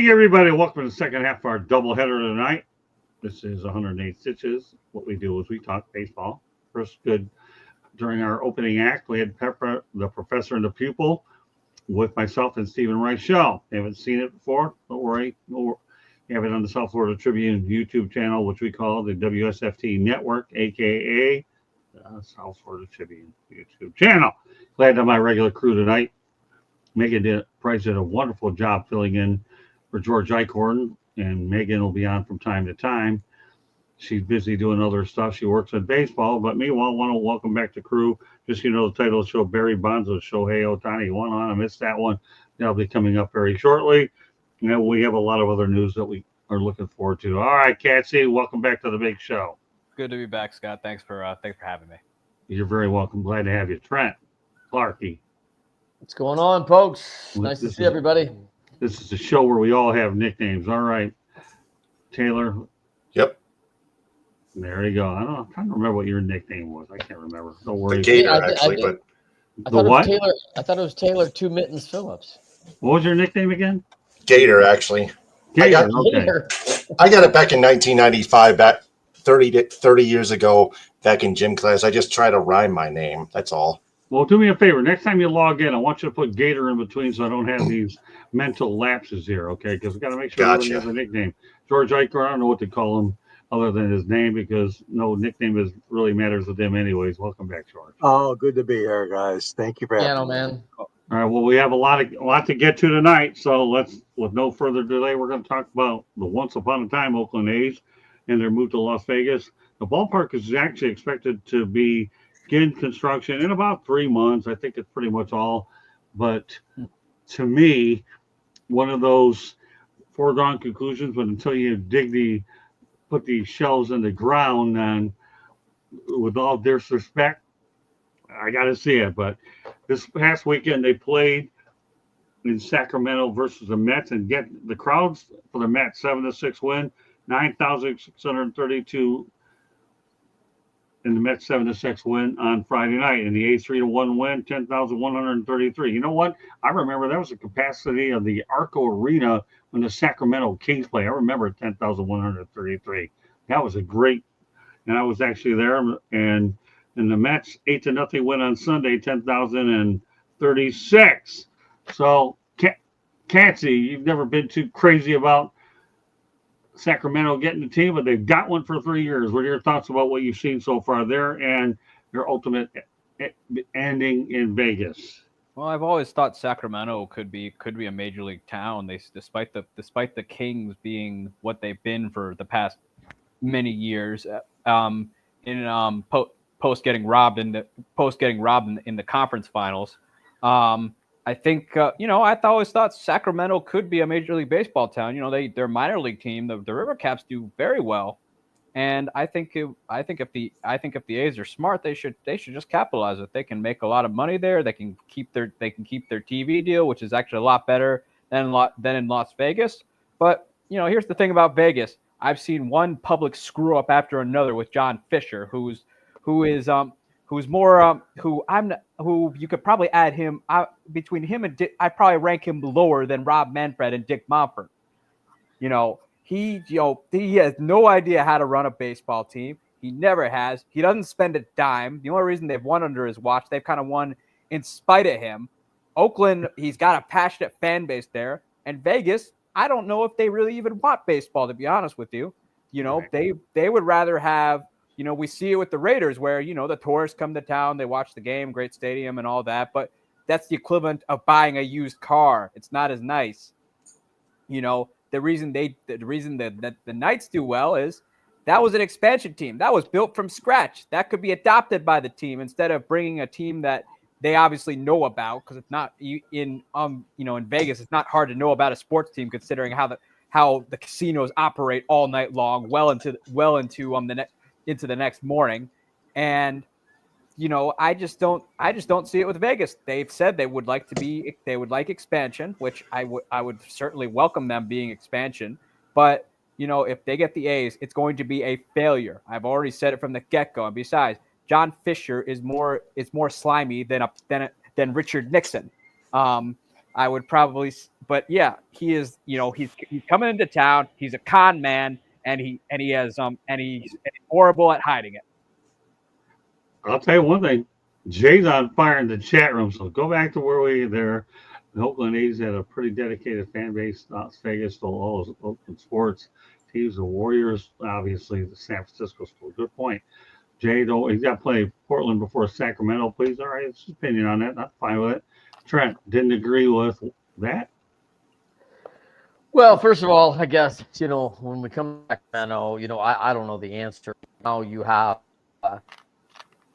morning, everybody. Welcome to the second half of our doubleheader tonight. This is 108 Stitches. What we do is we talk baseball. First, good during our opening act, we had Pepper, the professor and the pupil, with myself and Stephen Reichel. Haven't seen it before? Don't worry. We have it on the South Florida Tribune YouTube channel, which we call the WSFT Network, aka South Florida Tribune YouTube channel. Glad to have my regular crew tonight. Megan Price did a wonderful job filling in for George Eichhorn, and Megan will be on from time to time. She's busy doing other stuff. She works in baseball, but meanwhile, I want to welcome back the crew. Just so you know, the title of the show, Barry Bonds with Shohei Ohtani. One on, I missed that one. That'll be coming up very shortly. And we have a lot of other news that we are looking forward to. All right, Catsy, welcome back to the big show. Good to be back, Scott. Thanks for having me. You're very welcome. Glad to have you. Trent, Clarky. What's going on, folks? Nice to see everybody. This is a show where we all have nicknames. All right, Taylor. Yep. There you go. I'm trying to remember what your nickname was. I can't remember. Don't worry. The Gator, actually, but the what? I thought it was Taylor Two Mittens Phillips. What was your nickname again? Gator, actually. Gator. I got it back in 1995, back 30 years ago, back in gym class. I just try to rhyme my name. That's all. Well, do me a favor. Next time you log in, I want you to put Gator in between so I don't have these mental lapses here, okay? Because we got to make sure everybody has a nickname. George Eichhorn, I don't know what to call him other than his name because no nickname really matters with him anyways. Welcome back, George. Oh, good to be here, guys. Thank you for having me. Man. All right, well, we have a lot to get to tonight, so let's, with no further delay, we're going to talk about the once upon a time Oakland A's and their move to Las Vegas. The ballpark is actually expected to begin construction in about 3 months. I think it's pretty much all. But to me, one of those foregone conclusions, but until you put the shells in the ground, and with all disrespect, I got to see it. But this past weekend, they played in Sacramento versus the Mets and get the crowds for the Mets 7-6 win, 9,632 in the Mets 7-6 win on Friday night, and the A's 3-1 win, 10,133. You know what? I remember that was the capacity of the Arco Arena when the Sacramento Kings play. I remember 10,133. That was a great, and I was actually there. And the Mets 8-0 win on Sunday, 10,036. So, Catsy, you've never been too crazy about Sacramento getting the team, but they've got one for 3 years. What are your thoughts about what you've seen so far there and their ultimate ending in Vegas? Well, I've always thought Sacramento could be a major league town. Despite the Kings being what they've been for the past many years, post getting robbed in the conference finals. I think, I always thought Sacramento could be a Major League Baseball town. Their minor league team, the River Caps, do very well, and I think if the A's are smart, they should just capitalize it. They can make a lot of money there. They can keep their TV deal, which is actually a lot better than in Las Vegas. But here's the thing about Vegas: I've seen one public screw up after another with John Fisher, who you could probably add him between him and Dick. I'd probably rank him lower than Rob Manfred and Dick Monfort. He has no idea how to run a baseball team. He never has. He doesn't spend a dime. The only reason they've won under his watch, they've kind of won in spite of him. Oakland, he's got a passionate fan base there. And Vegas, I don't know if they really even want baseball, to be honest with you. They would rather have, we see it with the Raiders where, the tourists come to town, they watch the game, great stadium and all that, but that's the equivalent of buying a used car. It's not as nice. The reason that the Knights do well is that was an expansion team. That was built from scratch. That could be adopted by the team instead of bringing a team that they obviously know about, because it's not in Vegas, it's not hard to know about a sports team considering how the casinos operate all night long, well into the next morning. And I just don't see it with Vegas. They've said they would like expansion, which I would certainly welcome them being expansion. But if they get the A's, it's going to be a failure. I've already said it from the get-go. And besides, John Fisher is more slimy than Richard Nixon. I would probably, but yeah, he is. He's coming into town. He's a con man, and he's horrible at hiding it. I'll tell you one thing. Jay's on fire in the chat room, so go back to where we there. The Oakland A's had a pretty dedicated fan base. Las Vegas stole all those Oakland sports teams. The Warriors, obviously, the San Francisco school. Good point. Jay, though, he's got to play Portland before Sacramento, please. All right, it's his opinion on that. Not fine with it. Trent didn't agree with that. Well, first of all, I guess, when we come back, I don't know the answer. Now you have,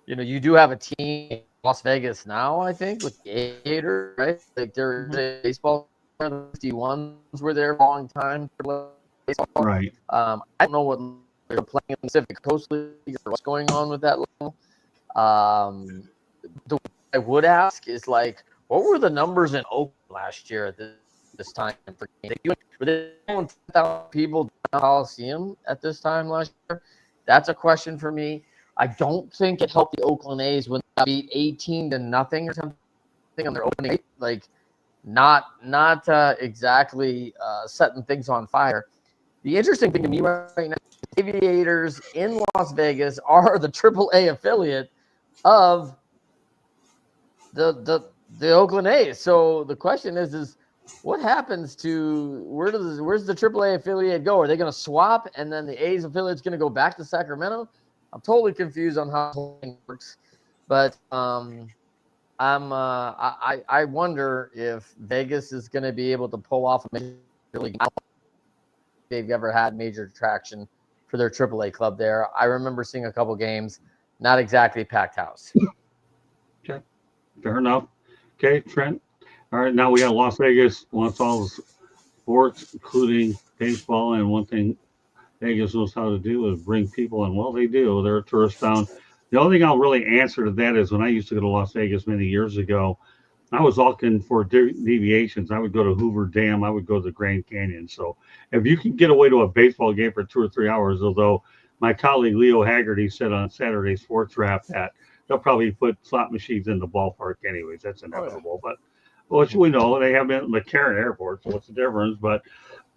you do have a team in Las Vegas now, I think, with the Gators, right? Like they're baseball, the 51s were there for a long time. Baseball. Right. I don't know what they're playing in the Pacific Coast League or what's going on with that level. The I would ask is like, what were the numbers in Oakland last year at this time? Were they doing 10,000 people down the Coliseum at this time last year? That's a question for me. I don't think it helped the Oakland A's when they beat 18-0 or something on their opening. Like, not exactly setting things on fire. The interesting thing to me right now, the Aviators in Las Vegas are the AAA affiliate of the Oakland A's. So the question is what happens to where's the AAA affiliate go? Are they going to swap and then the A's affiliate's going to go back to Sacramento? I'm totally confused on how the whole thing works, but I wonder if Vegas is going to be able to pull off a major league. I don't think they've ever had major traction for their AAA club there. I remember seeing a couple games, not exactly packed house. Okay, fair enough. Okay, Trent. All right, now we got Las Vegas wants all the sports, including baseball, and one thing Vegas knows how to do is bring people in. Well, they do. They're a tourist town. The only thing I'll really answer to that is when I used to go to Las Vegas many years ago, I was looking for deviations. I would go to Hoover Dam. I would go to the Grand Canyon. So if you can get away to a baseball game for 2 or 3 hours, although my colleague Leo Haggerty said on Saturday Sports Wrap that they'll probably put slot machines in the ballpark anyways. That's inevitable. But which we know they have been at McCarran Airport, so what's the difference? But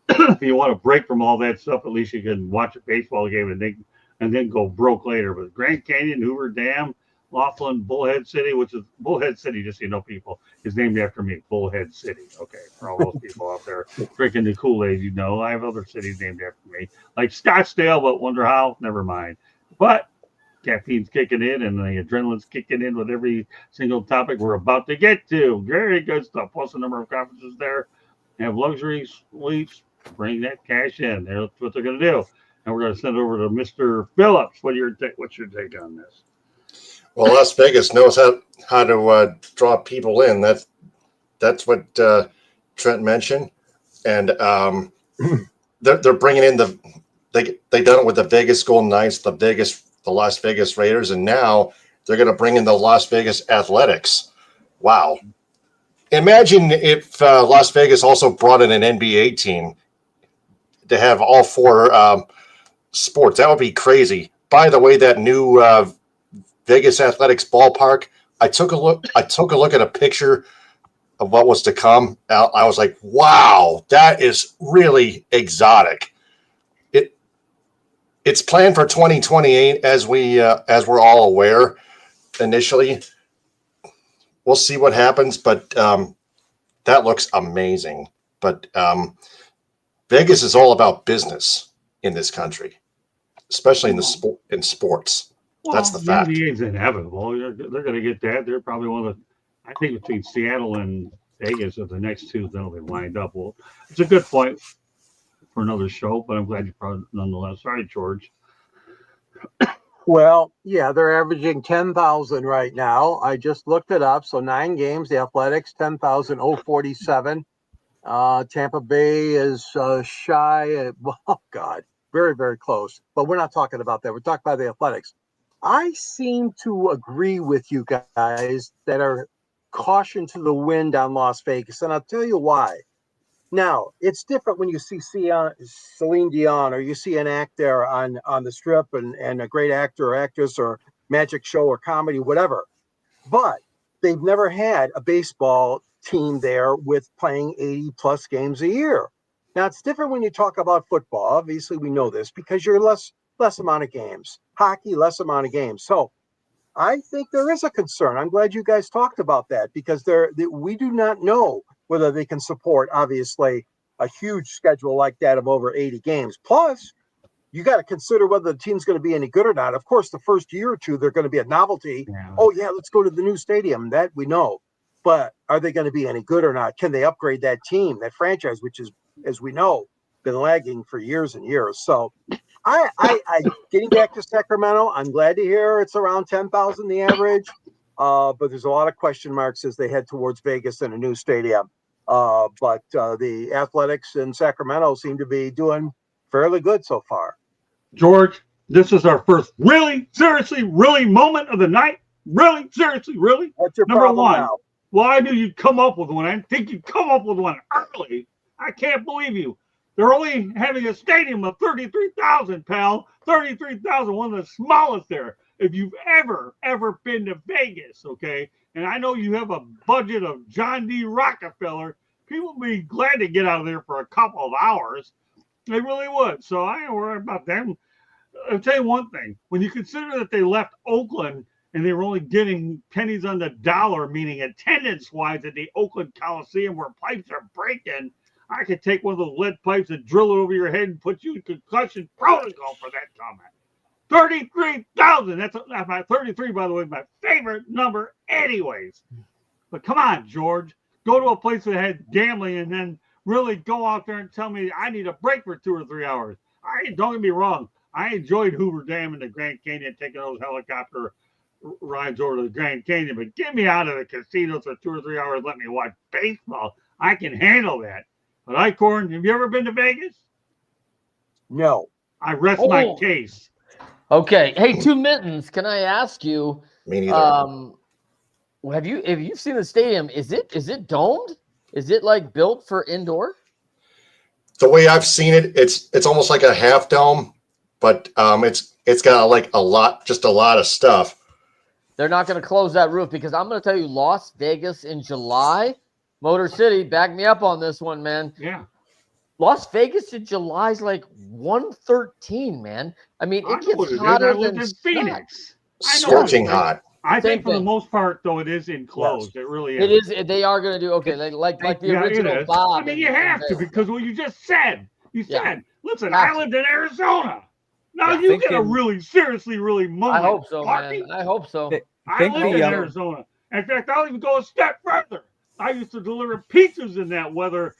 if you want to break from all that stuff, at least you can watch a baseball game and then go broke later. But Grand Canyon, Hoover Dam, Laughlin, Bullhead City, which is Bullhead City, just so you know, people, is named after me, Bullhead City. Okay, for all those people out there drinking the Kool-Aid, I have other cities named after me, like Scottsdale, but wonder how, never mind. But caffeine's kicking in and the adrenaline's kicking in with every single topic we're about to get to. Very good stuff. Plus a number of conferences there. Have luxury suites. Bring that cash in. That's what they're going to do. And we're going to send it over to Mr. Phillips. What's your take on this? Well, Las Vegas knows how to draw people in. That's what Trent mentioned. And they're bringing in they done it with the Vegas Golden Knights, the Las Vegas Raiders, and now they're going to bring in the Las Vegas Athletics. Wow. Imagine if Las Vegas also brought in an NBA team to have all 4 sports. That would be crazy. By the way, that new Vegas Athletics ballpark, I took a look at a picture of what was to come. I was like, wow, that is really exotic. It's planned for 2028, as we're all aware. Initially, we'll see what happens, but that looks amazing. But Vegas is all about business in this country, especially in sports. Well, that's the fact. The NBA's inevitable. They're going to get that. They're probably one of the. I think between Seattle and Vegas are the next 2 that'll be lined up. Well, it's a good point for another show, but I'm glad you brought it nonetheless. Sorry, George. Well, yeah, they're averaging 10,000 right now. I just looked it up. So 9 games, the Athletics, 10,047. Tampa Bay is shy. Oh, God, very, very close. But we're not talking about that. We're talking about the Athletics. I seem to agree with you guys that are caution to the wind on Las Vegas, and I'll tell you why. Now, it's different when you see Celine Dion or you see an actor on the strip and a great actor or actress or magic show or comedy, whatever. But they've never had a baseball team there with playing 80+ games a year. Now it's different when you talk about football. Obviously, we know this because you're less amount of games. Hockey, less amount of games. So I think there is a concern. I'm glad you guys talked about that because we do not know whether they can support, obviously, a huge schedule like that of over 80 games. Plus, you got to consider whether the team's going to be any good or not. Of course, the first year or two, they're going to be a novelty. Yeah. Oh, yeah, let's go to the new stadium. That we know. But are they going to be any good or not? Can they upgrade that team, that franchise, which is, as we know, been lagging for years and years? So I getting back to Sacramento, I'm glad to hear it's around 10,000 the average. But there's a lot of question marks as they head towards Vegas and a new stadium. But the Athletics in Sacramento seem to be doing fairly good so far. George, this is our first really, seriously, really moment of the night. Really, seriously, really. What's your Number problem one, now? why do you come up with one? I think you come up with one early. I can't believe you. They're only having a stadium of 33,000, pal. 33,000, one of the smallest there. If you've ever been to Vegas, okay, and I know you have a budget of John D. Rockefeller, people would be glad to get out of there for a couple of hours. They really would. So I ain't worried about them. I'll tell you one thing. When you consider that they left Oakland and they were only getting pennies on the dollar, meaning attendance-wise at the Oakland Coliseum where pipes are breaking, I could take one of those lead pipes and drill it over your head and put you in concussion protocol for that comment. 33,000. That's my 33, by the way, my favorite number anyways. But come on, George. Go to a place that had gambling and then really go out there and tell me I need a break for 2 or 3 hours. Don't get me wrong. I enjoyed Hoover Dam and the Grand Canyon, taking those helicopter rides over to the Grand Canyon, but get me out of the casinos for 2 or 3 hours. Let me watch baseball. I can handle that. But Icorn, have you ever been to Vegas? No. I rest my case. Okay. Hey, Two Mittens, can I ask you? Me neither. Have you seen the stadium? Is it domed? Is it like built for indoor? The way I've seen it, it's almost like a half dome, but it's got like a lot of stuff. They're not going to close that roof because I'm going to tell you, Las Vegas in July, Motor City, back me up on this one, man. Yeah. Las Vegas in July is like 113, man. I mean, it gets hotter than Phoenix. Scorching hot. I think for the most part, though, it is enclosed. Yes. It really is. It is. They are going to do okay, like the original Bob. I mean, you have to because what you just said. You said, listen, I lived in Arizona. Now you get a really seriously, really moment. I hope so, man. I hope so. I lived in Arizona. In fact, I'll even go a step further. I used to deliver pizzas in that weather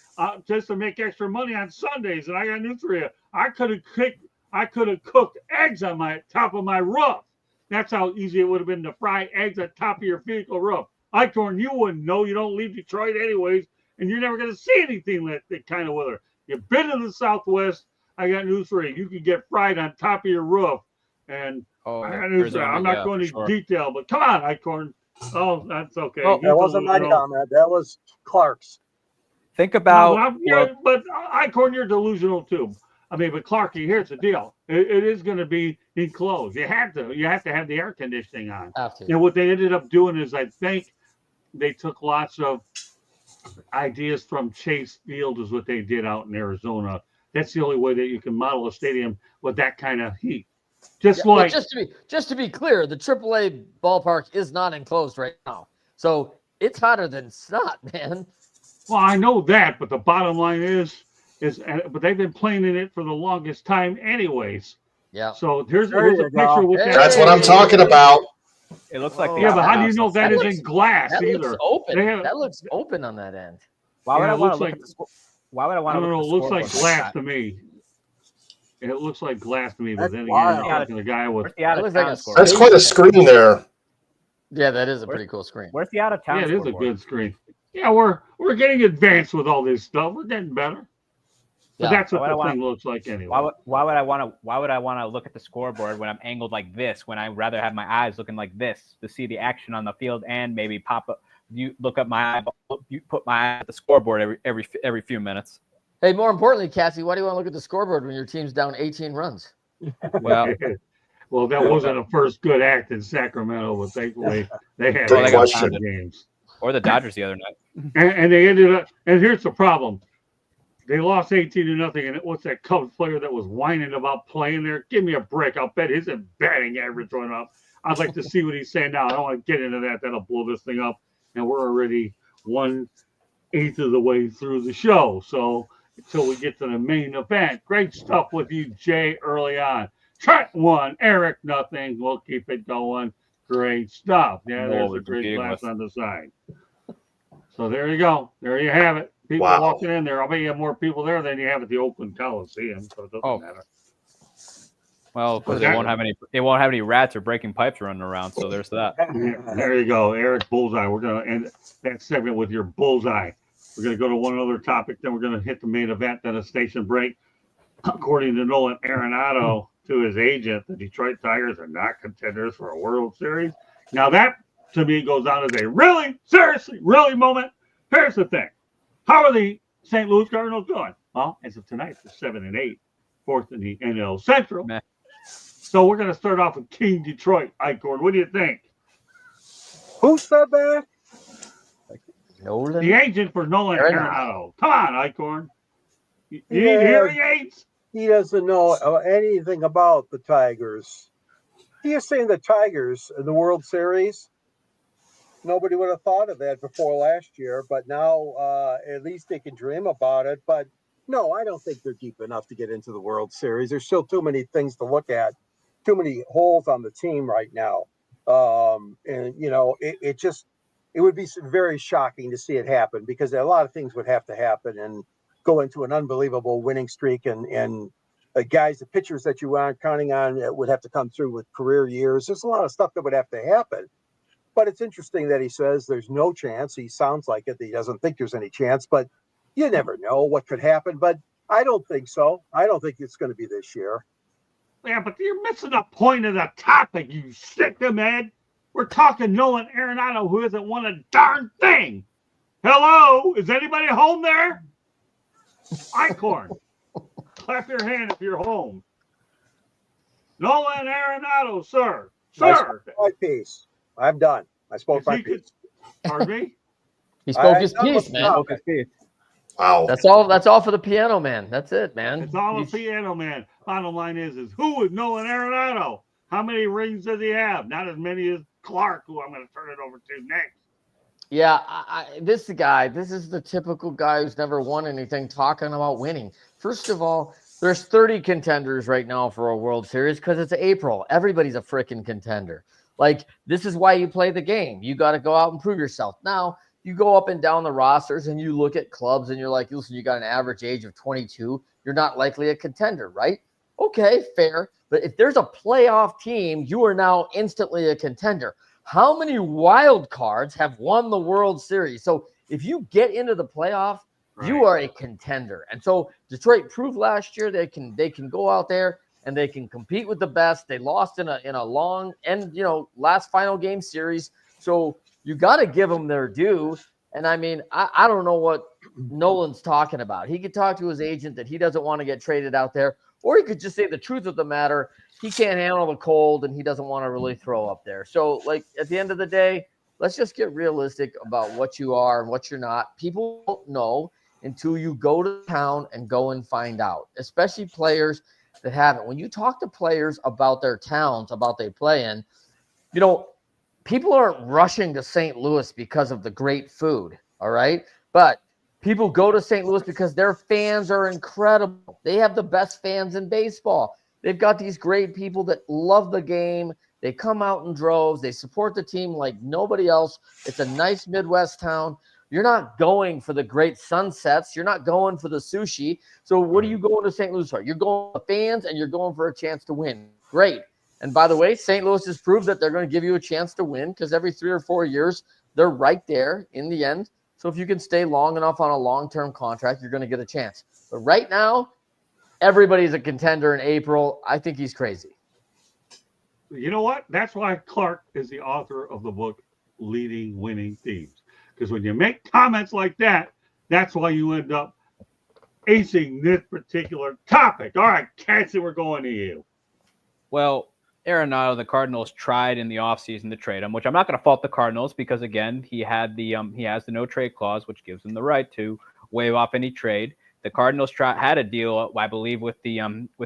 just to make extra money on Sundays. And I got news for you. I could have cooked eggs on my top of my roof. That's how easy it would have been to fry eggs on top of your vehicle roof. Icorn, you wouldn't know. You don't leave Detroit anyways, and you're never going to see anything like that kind of weather. You've been to the Southwest. I got news for you. You can get fried on top of your roof. And I got news for you. I'm not going into detail, but come on, Icorn. Oh, that's okay. Oh, that wasn't my comment. That was Clark's. Think about. But Icorn, you're delusional too. I mean, but Clarky, here's the deal. It is going to be enclosed. You have to have the air conditioning on. And what they ended up doing is, I think they took lots of ideas from Chase Field is what they did out in Arizona. That's the only way that you can model a stadium with that kind of heat. Just to be clear, the AAA ballpark is not enclosed right now. So it's hotter than snot, man. Well, I know that, but the bottom line is but they've been playing in it for the longest time anyways. Yeah. So here's a picture with that. That's what I'm talking about. It looks like but how do you know that isn't glass either? Looks open. That looks open on that end. Why would I want to look at the score? Why would I want to look at the it looks like glass to me. It looks like glass to me, but then again, the guy with that's quite a screen there. Yeah, that is a pretty cool screen. Where's the out of town? Yeah, it is a good screen. Yeah, we're getting advanced with all this stuff. We're getting better. But that's what the thing looks like anyway. Why would I want to look at the scoreboard when I'm angled like this? When I'd rather have my eyes looking like this to see the action on the field and maybe pop up. You look up my eye, you put my eye at the scoreboard every few minutes. Hey, more importantly, Cassie, why do you want to look at the scoreboard when your team's down 18 runs? Well, that wasn't a first good act in Sacramento, but thankfully they had good question. games. Or the Dodgers the other night. And they ended up. And here's the problem: they lost 18-0. And what's that Cubs player that was whining about playing there? Give me a break. I'll bet his batting average went up. I'd like to see what he's saying now. I don't want to get into that. That'll blow this thing up. And we're already 1/8 of the way through the show. So until we get to the main event, great stuff with you, Jay, early on. Trent 1, Eric nothing. We'll keep it going. Great stuff. Yeah, there's a great glass on the side. So there you go. There you have it. People walking in there. I'll bet you have more people there than you have at the Oakland Coliseum. So it doesn't matter. Well, because they won't have any rats or breaking pipes running around. So there's that. Yeah, there you go, Eric Bullseye. We're gonna end that segment with your bullseye. We're gonna go to one other topic, then we're gonna hit the main event, then a station break. According to Nolan Arenado, to his agent, the Detroit Tigers are not contenders for a World Series. Now that to me goes down as a really, seriously, really moment. Here's the thing: how are the St. Louis Cardinals doing? Well, as of tonight, they're 7-8, fourth in the NL Central. Meh. So we're going to start off with King Detroit. Icorn, what do you think? Who said that? Nolan. The agent for Nolan Arenado. Come on, Icorn. You need hearing aids? He doesn't know anything about the Tigers. He is saying the Tigers in the World Series. Nobody would have thought of that before last year, but now at least they can dream about it. But no, I don't think they're deep enough to get into the World Series. There's still too many things to look at, too many holes on the team right now. And, you know, it would be very shocking to see it happen because a lot of things would have to happen and go into an unbelievable winning streak. And guys, the pitchers that you aren't counting on would have to come through with career years. There's a lot of stuff that would have to happen. But it's interesting that he says there's no chance. He sounds like it. He doesn't think there's any chance, but you never know what could happen. But I don't think so. I don't think it's going to be this year. Yeah, but you're missing the point of the topic, you sick man. We're talking Nolan Arenado, who hasn't won a darn thing. Hello? Is anybody home there? Icorn. Clap your hand if you're home. Nolan Arenado, sir. Sir. My piece. I'm done. I spoke my piece. Pardon me? He spoke his piece, man. Wow. That's all for the piano man. That's it, man. It's all a piano man. Bottom line is who is Nolan Arenado? How many rings does he have? Not as many as Clark, who I'm going to turn it over to next. Yeah, this is the typical guy who's never won anything talking about winning. First of all, there's 30 contenders right now for a World Series because it's April. Everybody's a freaking contender. Like, this is why you play the game. You got to go out and prove yourself. Now, you go up and down the rosters and you look at clubs and you're like, listen, you got an average age of 22. You're not likely a contender, right? Okay, fair. But if there's a playoff team, you are now instantly a contender. How many wild cards have won the World Series? So if you get into the playoff, you are a contender. And so Detroit proved last year they can go out there and they can compete with the best. They lost in a long last final game series. So you got to give them their due. And I mean, I don't know what Nolan's talking about. He could talk to his agent that he doesn't want to get traded out there, or he could just say the truth of the matter. He can't handle the cold and he doesn't want to really throw up there. So, like, at the end of the day, let's just get realistic about what you are and what you're not. People don't know until you go to town and go and find out, especially players that haven't. When you talk to players about their towns, about they play in, people aren't rushing to St. Louis because of the great food, all right? But people go to St. Louis because their fans are incredible. They have the best fans in baseball. They've got these great people that love the game. They come out in droves. They support the team like nobody else. It's a nice Midwest town. You're not going for the great sunsets. You're not going for the sushi. So what are you going to St. Louis for? You're going for fans and you're going for a chance to win. Great. And by the way, St. Louis has proved that they're going to give you a chance to win because every 3 or 4 years, they're right there in the end. So if you can stay long enough on a long-term contract, you're going to get a chance. But right now, everybody's a contender in April. I think he's crazy. You know what? That's why Clark is the author of the book Leading Winning Teams. Because when you make comments like that, that's why you end up acing this particular topic. All right, Cassie, we're going to you. Well, Arenado, the Cardinals tried in the offseason to trade him, which I'm not going to fault the Cardinals because again, he has the no trade clause, which gives him the right to waive off any trade. The Cardinals had a deal, I believe, with the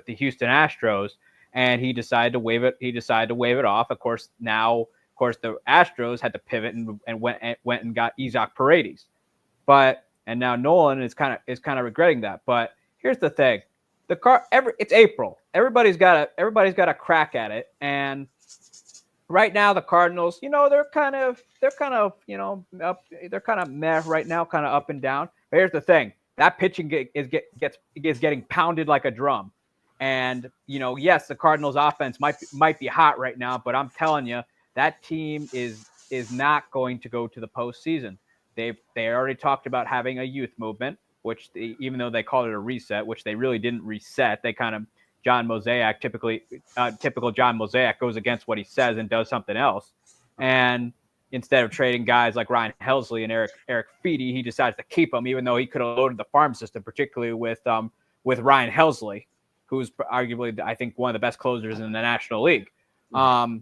Houston Astros, and he decided to waive it. He decided to waive it off. Of course, the Astros had to pivot and went and got Isaac Paredes, and now Nolan is kind of regretting that. But here's the thing. It's April. Everybody's got a crack at it, and right now the Cardinals, they're kind of meh right now, kind of up and down. But here's the thing: that pitching is getting pounded like a drum, and yes, the Cardinals' offense might be hot right now, but I'm telling you, that team is not going to go to the postseason. They already talked about having a youth movement, which even though they called it a reset, which they really didn't reset, they kind of typical John Mosaic goes against what he says and does something else. And instead of trading guys like Ryan Helsley and Eric Feedy, he decides to keep them, even though he could have loaded the farm system, particularly with Ryan Helsley, who's arguably, I think, one of the best closers in the National League. But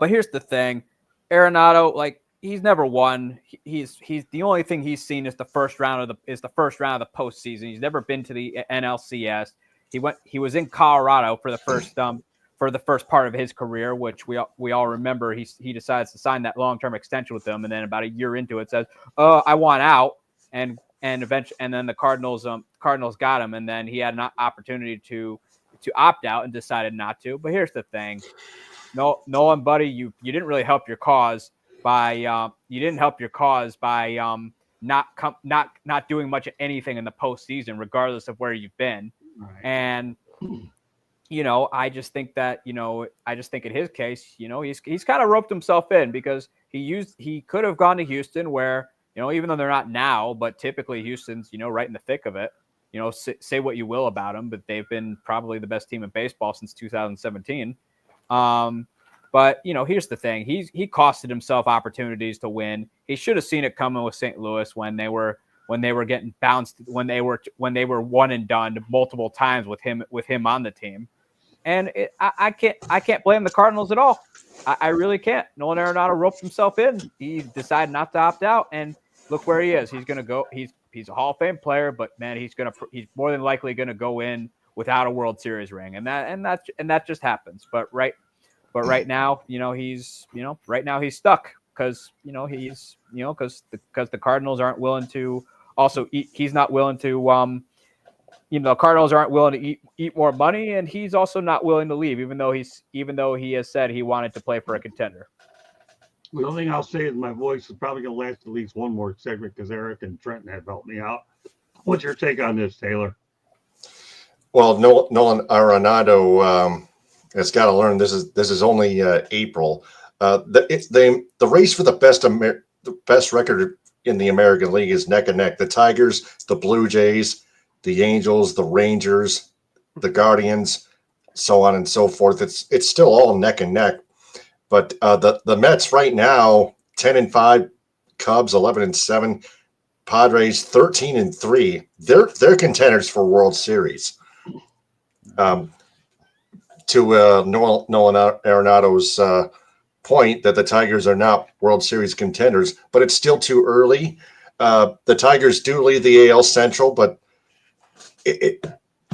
here's the thing, Arenado, he's never won. He's the only thing he's seen is the first round of the postseason. He's never been to the NLCS. He was in Colorado for the first part of his career, which we all remember. He decides to sign that long-term extension with them, and then about a year into it says, I want out, and eventually, and then the Cardinals got him, and then he had an opportunity to opt out and decided not to. But here's the thing, Nolan, buddy, you didn't really help your cause by not doing much of anything in the postseason, regardless of where you've been. Right. And I just think that in his case, he's kind of roped himself in because he could have gone to Houston, where even though they're not now, but typically Houston's right in the thick of it. Say what you will about them, but they've been probably the best team in baseball since 2017. But here's the thing: he costed himself opportunities to win. He should have seen it coming with St. Louis when they were getting bounced, when they were one and done multiple times with him on the team. And I can't blame the Cardinals at all. I really can't. Nolan Arenado roped himself in. He decided not to opt out, and look where he is. He's going to go. He's a Hall of Fame player, but man, he's more than likely going to go in without a World Series ring, and that just happens. But right now, he's stuck because the Cardinals aren't willing to also eat. He's not willing to the Cardinals aren't willing to eat more money, and he's also not willing to leave, even though he has said he wanted to play for a contender. The only thing I'll say is my voice is probably going to last at least one more segment because Eric and Trenton have helped me out. What's your take on this, Taylor? Well, Nolan Arenado has got to learn this is only April. The race for the best record in the American League is neck and neck. The Tigers, the Blue Jays, the Angels, the Rangers, the Guardians, so on and so forth. It's still all neck and neck. But the Mets right now, 10-5, Cubs 11-7, Padres 13-3. They're contenders for World Series. To Nolan Arenado's point that the Tigers are not World Series contenders, but it's still too early. The Tigers do lead the AL Central, but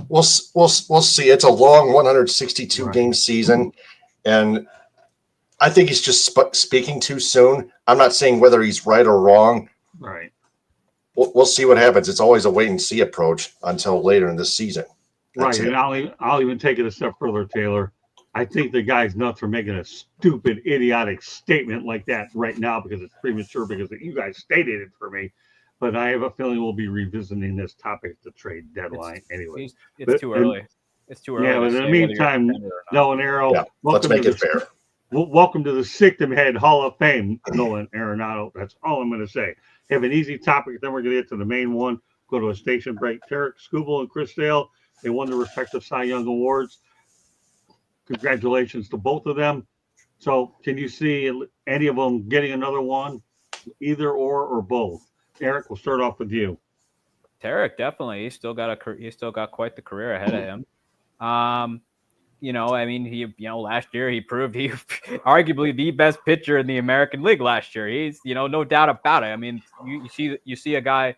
we'll see. It's a long 162 game season, and I think he's just speaking too soon. I'm not saying whether he's right or wrong. Right. We'll see what happens. It's always a wait and see approach until later in the season. Right, and I'll even take it a step further, Taylor. I think the guy's nuts for making a stupid, idiotic statement like that right now because it's premature because you guys stated it for me. But I have a feeling we'll be revisiting this topic at the trade deadline anyway. It's too early. It's too early. Yeah, but in the meantime, Nolan Arrow, yeah, let's make it fair. Welcome to the Sickdom Head Hall of Fame, Nolan Arenado. That's all I'm going to say. Have an easy topic, then we're going to get to the main one. Go to a station break. Tarik, Skubal, and Chris Dale, they won the respective Cy Young Awards. Congratulations to both of them. So can you see any of them getting another one, either or both? Eric, we'll start off with you. Tarik, definitely. He's still got quite the career ahead of him. I mean, last year he proved he arguably the best pitcher in the American League last year. He's, no doubt about it. I mean, you see a guy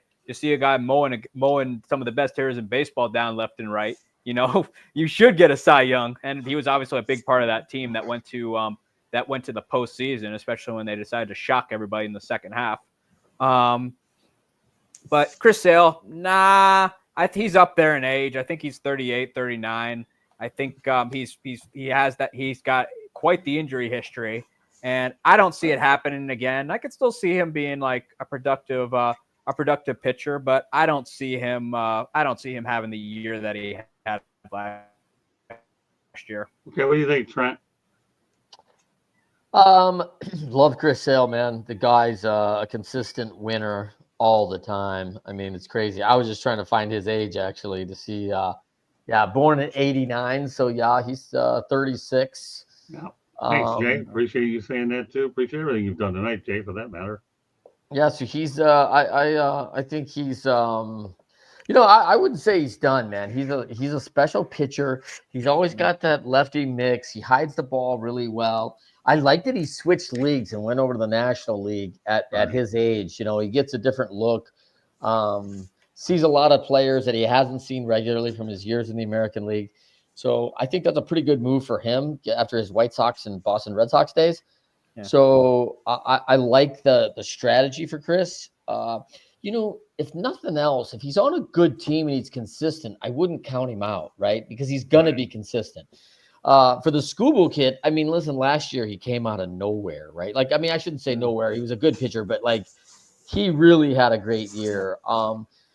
mowing some of the best hitters in baseball down left and right. You should get a Cy Young, and he was obviously a big part of that team that went to the postseason, especially when they decided to shock everybody in the second half. But Chris Sale, nah, he's up there in age. I think he's 38, 39. I think he's got quite the injury history, and I don't see it happening again. I could still see him being like a productive pitcher, but I don't see him having the year that he had last year. Okay, what do you think, Trent? Love Chris Sale, man. The guy's a consistent winner all the time. I mean, it's crazy. I was just trying to find his age actually to see. Born in '89, so he's 36. Yeah. Thanks, Jay. Appreciate you saying that too. Appreciate everything you've done tonight, Jay, for that matter. Yeah, so he's I think he's I wouldn't say he's done, man. He's a special pitcher. He's always got that lefty mix. He hides the ball really well. I like that he switched leagues and went over to the National League at his age. He gets a different look. Sees a lot of players that he hasn't seen regularly from his years in the American League. So I think that's a pretty good move for him after his White Sox and Boston Red Sox days. Yeah. So I like the strategy for Chris. If nothing else, if he's on a good team and he's consistent, I wouldn't count him out, right? Because he's going to be consistent. For the Skubal kid, I mean, listen, last year he came out of nowhere, right? Like, I mean, I shouldn't say nowhere. He was a good pitcher, but like he really had a great year.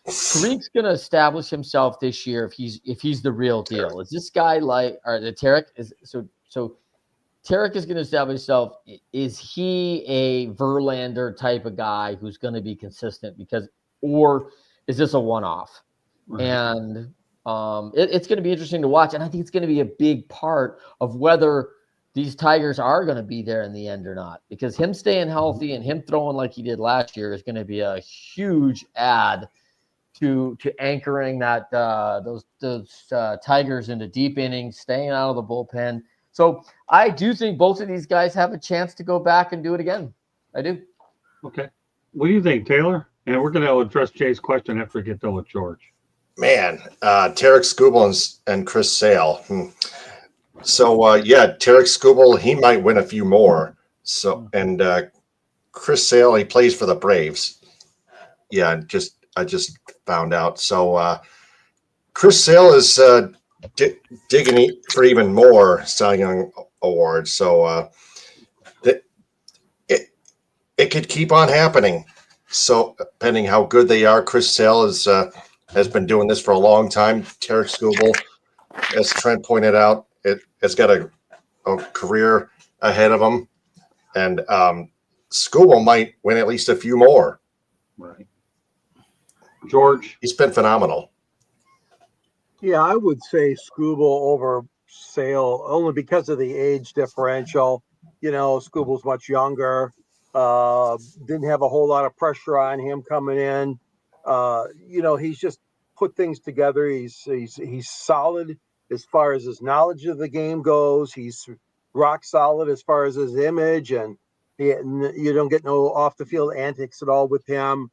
Tarik's going to establish himself this year if he's the real deal. Is this guy Tarik is so Tarik is going to establish himself. Is he a Verlander type of guy who's going to be consistent or is this a one-off? Right. And it's going to be interesting to watch. And I think it's going to be a big part of whether these Tigers are going to be there in the end or not, because him staying healthy and him throwing like he did last year is going to be a huge add to anchoring that those Tigers into deep innings, staying out of the bullpen. So I do think both of these guys have a chance to go back and do it again. I do. Okay. What do you think, Taylor? And we're going to address Jay's question after we get done with George. Man, Tarik Skubal and Chris Sale. So, Tarik Skubal, he might win a few more. So, and Chris Sale, he plays for the Braves. Yeah, I just found out. So Chris Sale is digging for even more Cy Young awards. So it could keep on happening. So depending how good they are, Chris Sale has been doing this for a long time. Tarik Skubal, as Trent pointed out, has got a career ahead of him. And Skubal might win at least a few more. Right. George? He's been phenomenal. Yeah, I would say Skubal over Sale only because of the age differential. Skubal's much younger. Didn't have a whole lot of pressure on him coming in. He's just put things together. He's solid as far as his knowledge of the game goes. He's rock solid as far as his image, and you don't get no off the field antics at all with him.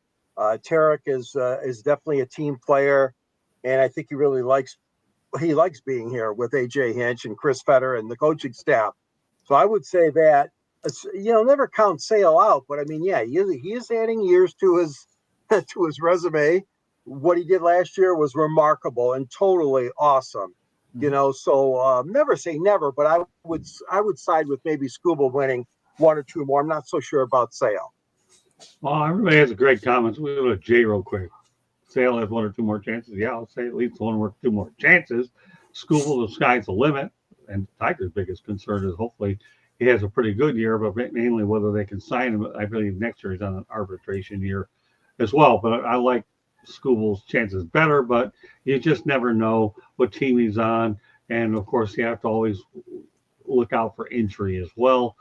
Tarik is definitely a team player, and I think he really likes being here with AJ Hinch and Chris Fetter and the coaching staff. So I would say that never count Sale out, but I mean, yeah, he is adding years to his resume. What he did last year was remarkable and totally awesome. So never say never, but I would side with maybe Skubal winning one or two more. I'm not so sure about Sale. Well, everybody has a great comments. We'll go to Jay real quick. Sale has one or two more chances. Yeah, I'll say at least one or two more chances. Skubal, the sky's the limit. And Tiger's biggest concern is hopefully he has a pretty good year, but mainly whether they can sign him. I believe next year he's on an arbitration year as well. But I like Skubal's chances better, but you just never know what team he's on. And, of course, you have to always look out for injury as well.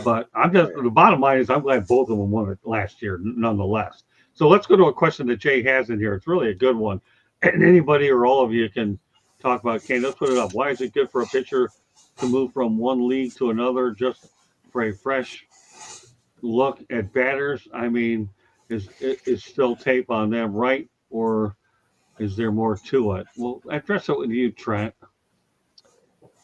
But the bottom line is I'm glad both of them won it last year, nonetheless. So let's go to a question that Jay has in here. It's really a good one. And anybody or all of you can talk about, let's put it up. Why is it good for a pitcher to move from one league to another just for a fresh look at batters? I mean, is still tape on them, right? Or is there more to it? Well, address it with you, Trent.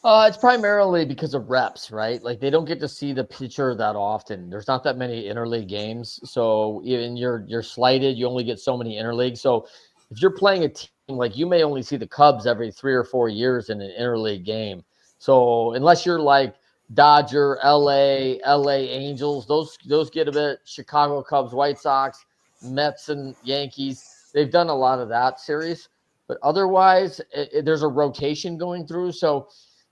It's primarily because of reps, right? Like they don't get to see the pitcher that often. There's not that many interleague games, so even you're slighted. You only get so many interleague. So if you're playing a team, like you may only see the Cubs every 3 or 4 years in an interleague game. So unless you're like Dodger, LA Angels, those get a bit. Chicago Cubs, White Sox, Mets, and Yankees. They've done a lot of that series, but otherwise, there's a rotation going through. So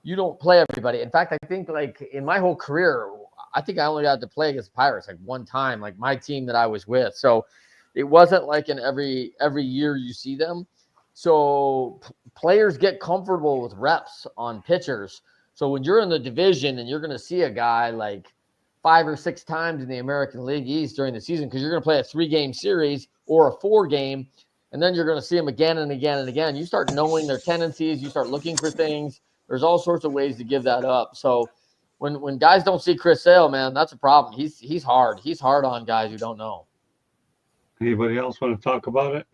you don't play everybody. In fact, I think like in my whole career, I think I only got to play against Pirates like one time, like my team that I was with. So it wasn't like in every year you see them. So players get comfortable with reps on pitchers. So when you're in the division and you're going to see a guy like 5 or 6 times in the American League East during the season, because you're going to play a 3-game series or a 4-game, and then you're going to see them again and again and again. You start knowing their tendencies. You start looking for things. There's all sorts of ways to give that up. So when guys don't see Chris Sale, man, that's a problem. He's hard. He's hard on guys who don't know. Anybody else want to talk about it?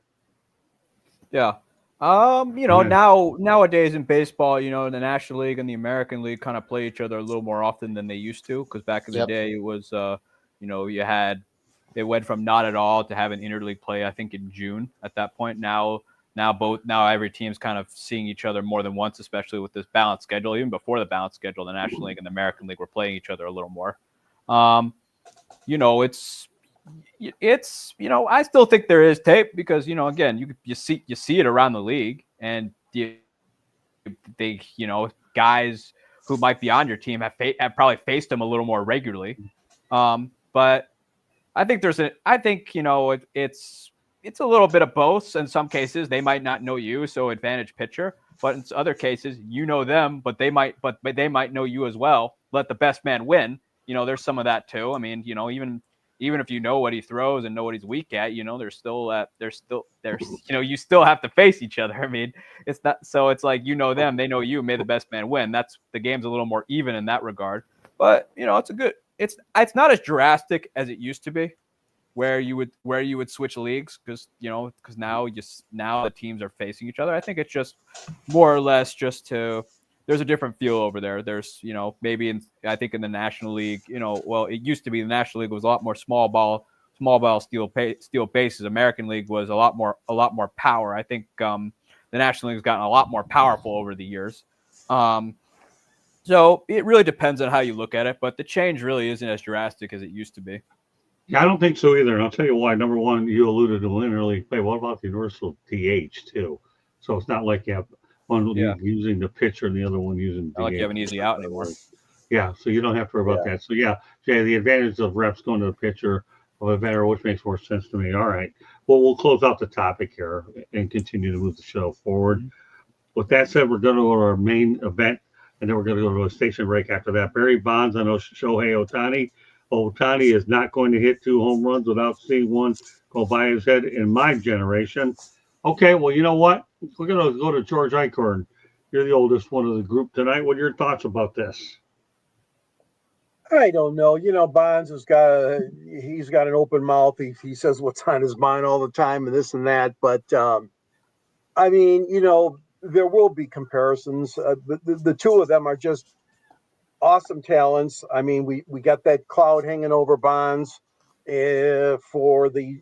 Yeah. Nowadays in baseball, the National League and the American League kind of play each other a little more often than they used to. Because back in the day, it was, it went from not at all to having interleague play, I think, in June at that point. Now every team's kind of seeing each other more than once, especially with this balanced schedule. Even before the balanced schedule, the National League and the American League were playing each other a little more. I still think there is tape because, again, you see it around the league, and guys who might be on your team have probably faced them a little more regularly. But I think it's a little bit of both. In some cases, they might not know you, so advantage pitcher. But in other cases, you know them, but they might know you as well. Let the best man win. There's some of that too. I mean, even if you know what he throws and know what he's weak at, you still have to face each other. I mean, it's not so. It's like them, they know you. May the best man win. That's the game's a little more even in that regard. But it's not as drastic as it used to be, where you would switch leagues because now the teams are facing each other. I think it's just more or less there's a different feel over there. There's maybe I think in the National League, it used to be the National League was a lot more small ball steel bases. American League was a lot more power. I think the National League has gotten a lot more powerful over the years. So it really depends on how you look at it, but the change really isn't as drastic as it used to be. Yeah, I don't think so either. And I'll tell you why. Number one, you alluded to interleague play. What about the universal DH too? So it's not like you have one using the pitcher and the other one using DH. Not like you have an easy out anymore. Yeah, so you don't have to worry about that. So Jay, the advantage of reps going to the pitcher of a veteran, which makes more sense to me. All right. Well, we'll close out the topic here and continue to move the show forward. Mm-hmm. With that said, we're going to go to our main event, and then we're going to go to a station break after that. Barry Bonds on Shohei Ohtani. Ohtani is not going to hit 2 home runs without seeing one go by his head in my generation. Okay, well, you know what? We're going to go to George Eichhorn. You're the oldest one of the group tonight. What are your thoughts about this? I don't know. Bonds he's got an open mouth. He says what's on his mind all the time and this and that. But, I mean, there will be comparisons. The two of them are just awesome talents. I mean, we got that cloud hanging over Bonds for the,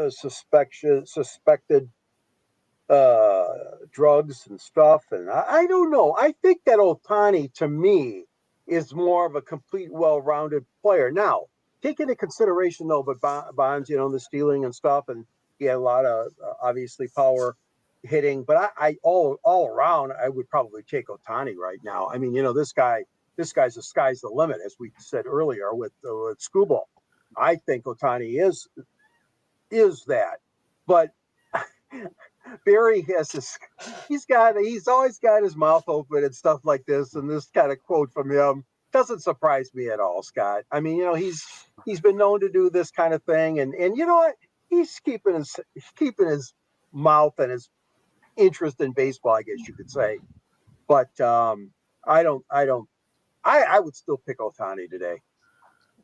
suspected drugs and stuff. And I don't know. I think that Ohtani, to me, is more of a complete, well-rounded player. Now, take into consideration, though, but Bonds, the stealing and stuff, and he had a lot of, obviously, power hitting. But I all around, I would probably take Ohtani right now. I mean, this guy's the sky's the limit, as we said earlier with Skubal. I think Ohtani is that. But Barry he's always got his mouth open and stuff like this, and this kind of quote from him doesn't surprise me at all, Scott. I mean, he's been known to do this kind of thing, and you know what? He's keeping his mouth and his interest in baseball, I guess you could say. But I would still pick Ohtani today.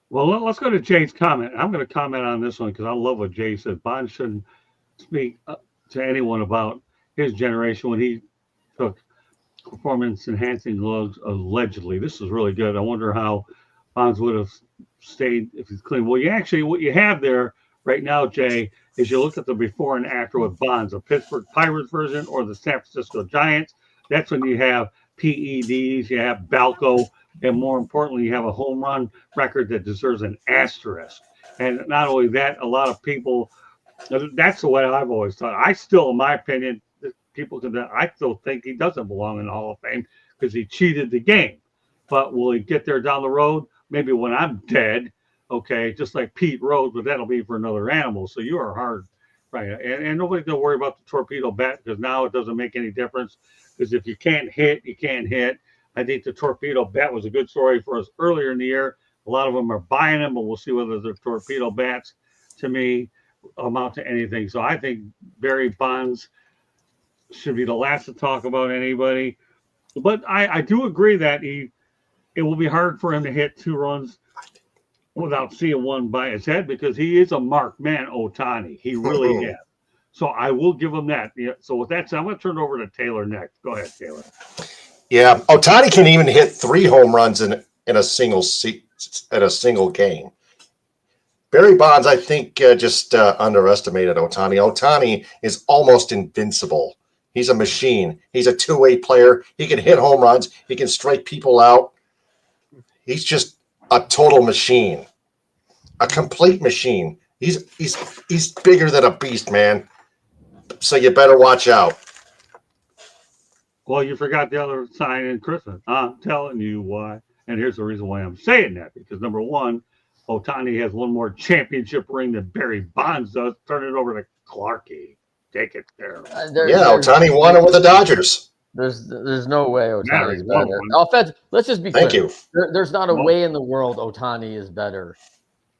Well, let's go to Jay's comment. I'm going to comment on this one because I love what Jay said. Bond shouldn't speak to anyone about his generation when he took performance enhancing drugs allegedly. This is really good. I wonder how Bonds would have stayed if he's clean. Well, what you have there right now, Jay, is you look at the before and after with Bonds, the Pittsburgh Pirates version or the San Francisco Giants. That's when you have PEDs, you have Balco, and more importantly, you have a home run record that deserves an asterisk. And not only that, a lot of people, that's the way I've always thought. I still, in my opinion, I still think he doesn't belong in the Hall of Fame because he cheated the game. But will he get there down the road? Maybe when I'm dead, okay, just like Pete Rose, but that'll be for another animal. So you are hard, right? And nobody's going to worry about the torpedo bat because now it doesn't make any difference because if you can't hit, you can't hit. I think the torpedo bat was a good story for us earlier in the year. A lot of them are buying them, but we'll see whether the torpedo bats, to me, amount to anything. So I think Barry Bonds should be the last to talk about anybody. But I do agree that it will be hard for him to hit 2 runs without seeing one by his head because he is a marked man, Ohtani. He really is. So I will give him that. Yeah, so with that said, I'm going to turn it over to Taylor next. Go ahead, Taylor. Yeah, Ohtani can even hit 3 home runs in a single game. Barry Bonds, I think, just underestimated Ohtani. Ohtani is almost invincible. He's a machine. He's a two-way player. He can hit home runs. He can strike people out. He's just a total machine, a complete machine. He's bigger than a beast, man. So you better watch out. Well, you forgot the other sign in Christmas. I'm telling you why. And here's the reason why I'm saying that. Because, number one, Ohtani has one more championship ring than Barry Bonds does. Turn it over to Clarkie. Take it there. Ohtani won it with the Dodgers. There's no way Ohtani's better. Offense, let's just be clear. Thank you. There's not a way in the world Ohtani is better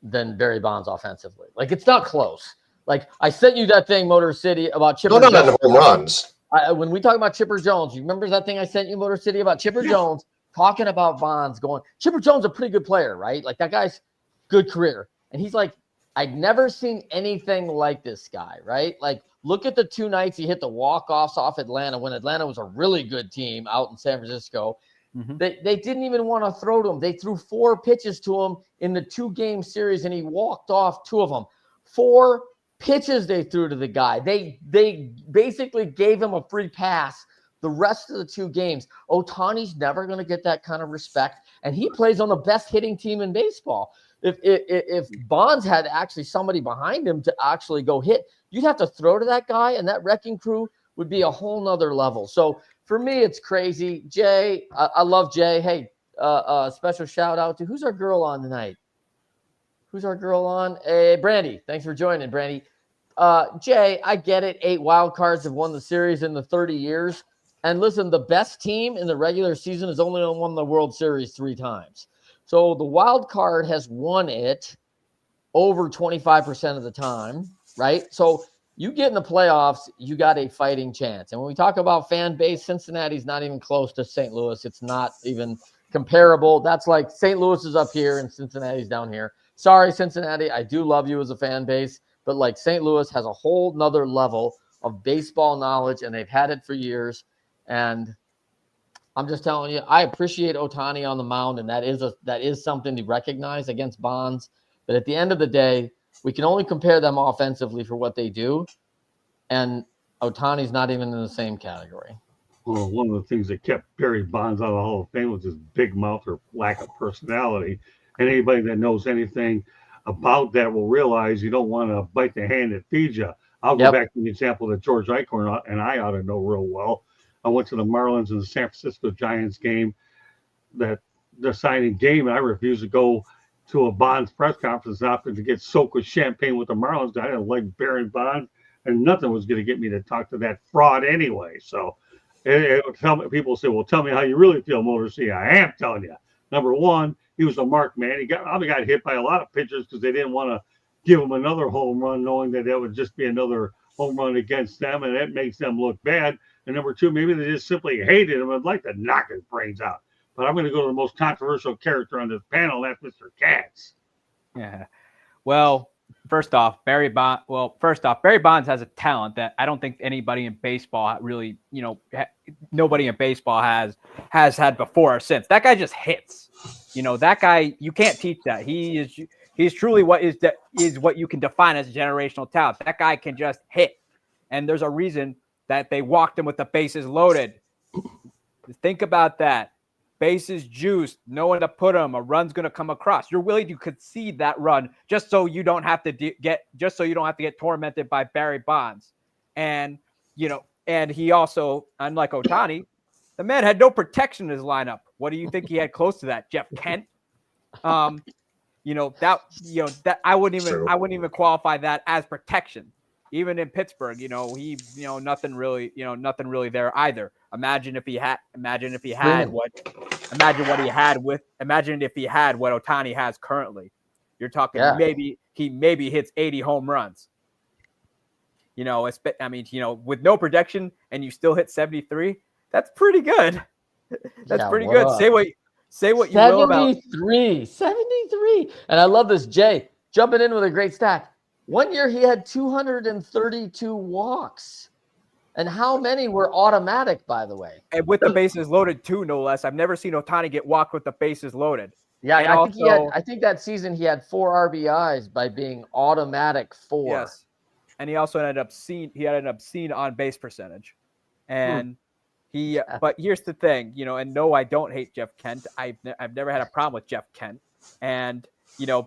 than Barry Bonds offensively. Like, it's not close. Like, I sent you that thing, Motor City, about Chipper Jones. No, home runs. When we talk about Chipper Jones, you remember that thing I sent you, Motor City, about Chipper Jones talking about Bonds going, Chipper Jones is a pretty good player, right? Like, that guy's good career. And he's like, I'd never seen anything like this guy, right? Like, look at the 2 nights he hit the walk-offs off Atlanta when Atlanta was a really good team out in San Francisco. Mm-hmm. They didn't even want to throw to him. They threw 4 pitches to him in the 2-game series, and he walked off 2 of them. 4 pitches they threw to the guy. They basically gave him a free pass the rest of the 2 games. Ohtani's never going to get that kind of respect, and he plays on the best hitting team in baseball. If Bonds had actually somebody behind him to actually go hit, you'd have to throw to that guy, and that wrecking crew would be a whole nother level. So for me, it's crazy. Jay, I love Jay. Hey, special shout out to who's our girl on tonight? Who's our girl on? Hey, Brandy. Thanks for joining, Brandy. Jay, I get it. 8 wild cards have won the series in the 30 years. And listen, the best team in the regular season has only won the World Series 3 times. So the wild card has won it over 25% of the time, right? So you get in the playoffs, you got a fighting chance. And when we talk about fan base, Cincinnati's not even close to St. Louis. It's not even comparable. That's like St. Louis is up here and Cincinnati's down here. Sorry, Cincinnati. I do love you as a fan base, but like St. Louis has a whole nother level of baseball knowledge, and they've had it for years. And I'm just telling you, I appreciate Ohtani on the mound, and that is something to recognize against Bonds. But at the end of the day, we can only compare them offensively for what they do, and Ohtani's not even in the same category. Well, one of the things that kept Barry Bonds out of the Hall of Fame was his big mouth or lack of personality. And anybody that knows anything about that will realize you don't want to bite the hand that feeds you. I'll go back to the example that George Eichhorn and I ought to know real well. I went to the Marlins and the San Francisco Giants game, that deciding game, and I refused to go to a Bonds press conference after to get soaked with champagne with the Marlins. I didn't like Barry Bonds, and nothing was going to get me to talk to that fraud anyway. So people say, well, tell me how you really feel, Motor C. I am telling you. Number one, he was a marked man. He probably got hit by a lot of pitchers because they didn't want to give him another home run, knowing that that would just be another home run against them, and that makes them look bad. And number two, maybe they just simply hated him and would like to knock his brains out. But I'm going to go to the most controversial character on this panel. That's Mr. Katz. Yeah. Well, first off, Barry Bonds has a talent that I don't think anybody in baseball really, nobody in baseball has had before or since. That guy just hits. That guy, you can't teach that. He's truly what you can define as generational talent. That guy can just hit. And there's a reason that they walked him with the bases loaded. Think about that. Bases juiced, no one to put him. A run's going to come across. You're willing to concede that run just so you don't have to get tormented by Barry Bonds. And and he also, unlike Ohtani, the man had no protection in his lineup. What do you think he had close to that? Jeff Kent. That I wouldn't even qualify that as protection. Even in Pittsburgh, nothing really there either. Imagine if he had what Ohtani has currently. You're talking maybe he hits 80 home runs. With no protection and you still hit 73, that's pretty good. That's pretty good. Say what you will about 73. And I love this, Jay, jumping in with a great stat. One year he had 232 walks. And how many were automatic, by the way? And with the bases loaded, too, no less. I've never seen Ohtani get walked with the bases loaded. Yeah, and I think that season he had 4 RBIs by being automatic 4. Yes. And he also ended up seeing on base percentage. And but here's the thing, and no, I don't hate Jeff Kent. I've never had a problem with Jeff Kent. And,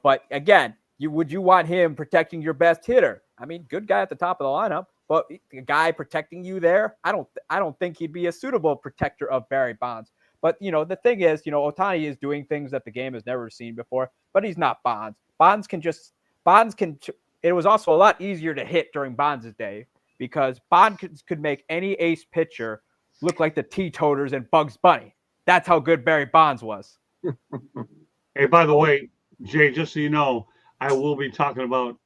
but again, would you want him protecting your best hitter? I mean, good guy at the top of the lineup, but a guy protecting you there, I don't think he'd be a suitable protector of Barry Bonds. But, the thing is, Ohtani is doing things that the game has never seen before, but he's not Bonds. It was also a lot easier to hit during Bonds' day because Bonds could make any ace pitcher look like the teetoters and Bugs Bunny. That's how good Barry Bonds was. Hey, by the way, Jay, just so you know, I will be talking about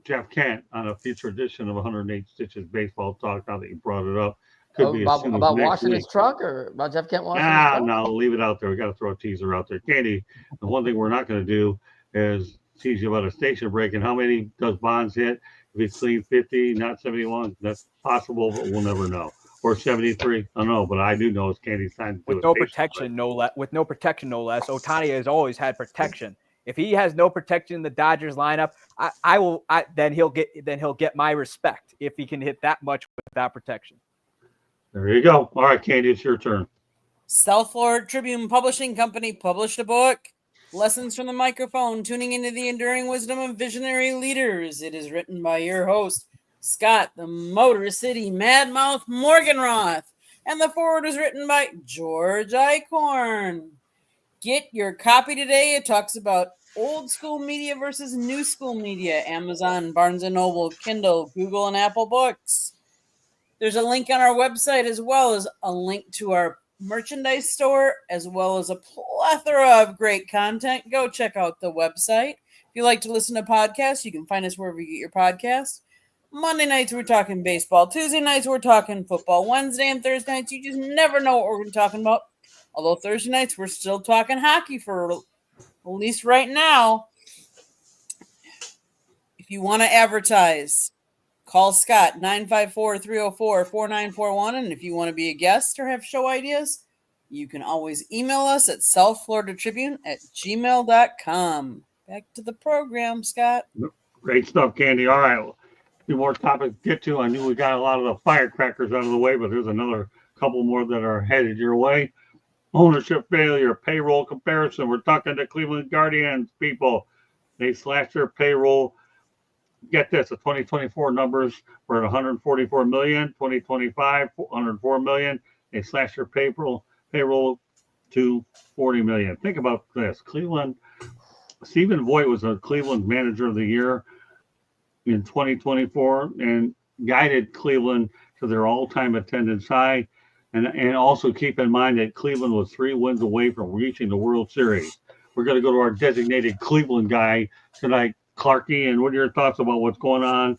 Jeff Kent on a future edition of 108 Stitches Baseball Talk. Now that you brought it up, about washing his truck or about Jeff Kent washing his truck? No, leave it out there. We got to throw a teaser out there. Candy, the one thing we're not going to do is tease you about a station break and how many does Bonds hit. If he's clean 50, not 71, that's possible, but we'll never know. Or 73, I don't know, but I do know it's Candy's time to do with no protection, no less. Ohtani has always had protection. If he has no protection in the Dodgers lineup, then he'll get my respect if he can hit that much without protection. There you go. All right, Candy, it's your turn. South Florida Tribune Publishing Company published a book, Lessons from the Microphone, Tuning into the Enduring Wisdom of Visionary Leaders. It is written by your host, Scott, the Motor City Madmouth Morganroth, and the foreword is written by George Eichhorn. Get your copy today. It talks about old school media versus new school media, Amazon, Barnes & Noble, Kindle, Google, and Apple Books. There's a link on our website as well as a link to our merchandise store, as well as a plethora of great content. Go check out the website. If you like to listen to podcasts, you can find us wherever you get your podcasts. Monday nights, we're talking baseball. Tuesday nights, we're talking football. Wednesday and Thursday nights, you just never know what we're going to be talking about. Although Thursday nights, we're still talking hockey for at least right now. If you want to advertise, call Scott, 954-304-4941. And if you want to be a guest or have show ideas, you can always email us at southfloridatribune@gmail.com. Back to the program, Scott. Great stuff, Candy. All right. A few more topics to get to. I knew we got a lot of the firecrackers out of the way, but there's another couple more that are headed your way. Ownership failure, payroll comparison. We're talking to Cleveland Guardians people. They slashed their payroll. Get this, the 2024 numbers were at 144 million, 2025, 104 million. They slashed their payroll to 40 million. Think about this. Cleveland, Stephen Voigt was a Cleveland Manager of the Year in 2024 and guided Cleveland to their all-time attendance high. And also keep in mind that Cleveland was 3 wins away from reaching the World Series. We're going to go to our designated Cleveland guy tonight, Clarky. And what are your thoughts about what's going on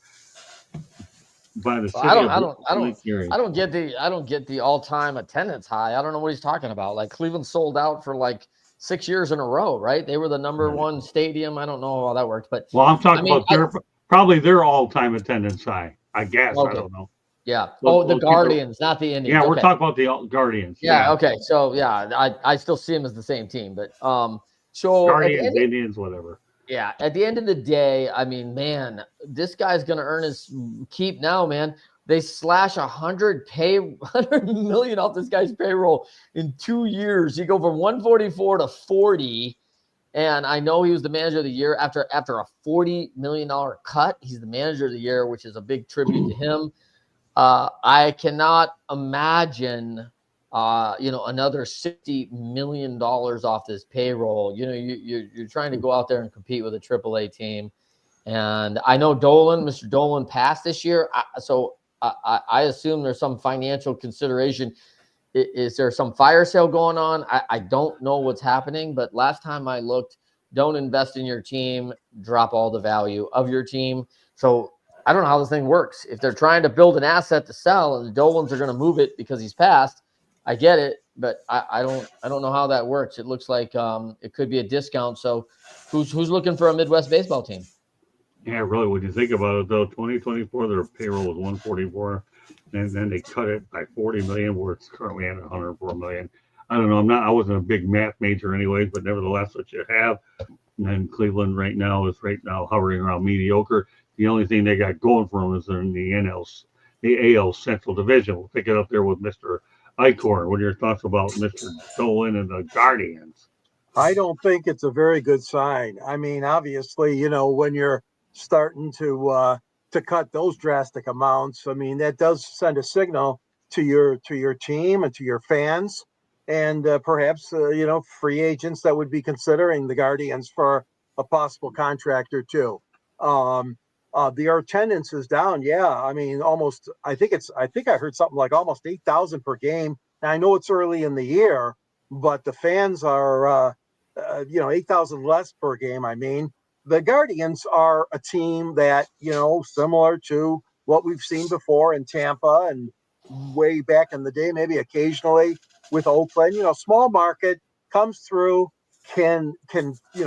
by the So city I of Lake Erie. don't get the all-time attendance high. I don't know what he's talking about. Like Cleveland sold out for like 6 years in a row, right? They were the number one stadium. I don't know how that worked, but Well, I'm talking I mean, about probably their all-time attendance high. I guess I okay. don't know. Yeah. Well, The Guardians, not the Indians. Yeah, we're Okay. talking about the Guardians. Yeah. Okay. So yeah, I still see them as the same team, but so Guardians, Indians, whatever. yeah, at the end of the day, I mean, man, this guy's gonna earn his keep now, man. They slash 100 million off this guy's payroll in 2 years. You go from 144 to 40. And I know he was the manager of the year after a $40 million cut. He's the manager of the year, which is a big tribute to him. I cannot imagine, another $60 million off this payroll. You know, you're trying to go out there and compete with a AAA team. And I know Mr. Dolan passed this year. So I assume there's some financial consideration. Is there some fire sale going on? I don't know what's happening, but last time I looked, don't invest in your team, drop all the value of your team. So I don't know how this thing works. If they're trying to build an asset to sell and the Dolans are going to move it because he's passed, I get it, but I don't know how that works. It looks like it could be a discount. So who's looking for a Midwest baseball team? Yeah, really, when you think about it, though, 2024, their payroll was 144, and then they cut it by 40 million, where it's currently at 104 million. I don't know. I wasn't a big math major anyways, but nevertheless, what you have, and Cleveland right now is hovering around mediocre. The only thing they got going for them is they're in the AL Central Division. We'll pick it up there with Mr. Icor. What are your thoughts about Mr. Nolan and the Guardians? I don't think it's a very good sign. I mean, obviously, when you're starting to cut those drastic amounts, I mean, that does send a signal to your team and to your fans, and perhaps free agents that would be considering the Guardians for a possible contract or two. The attendance is down. Yeah, I mean, almost. I think I heard something like almost 8,000 per game. And I know it's early in the year, but the fans are 8,000 less per game. I mean, the Guardians are a team that, similar to what we've seen before in Tampa and way back in the day, maybe occasionally with Oakland, small market, comes through, can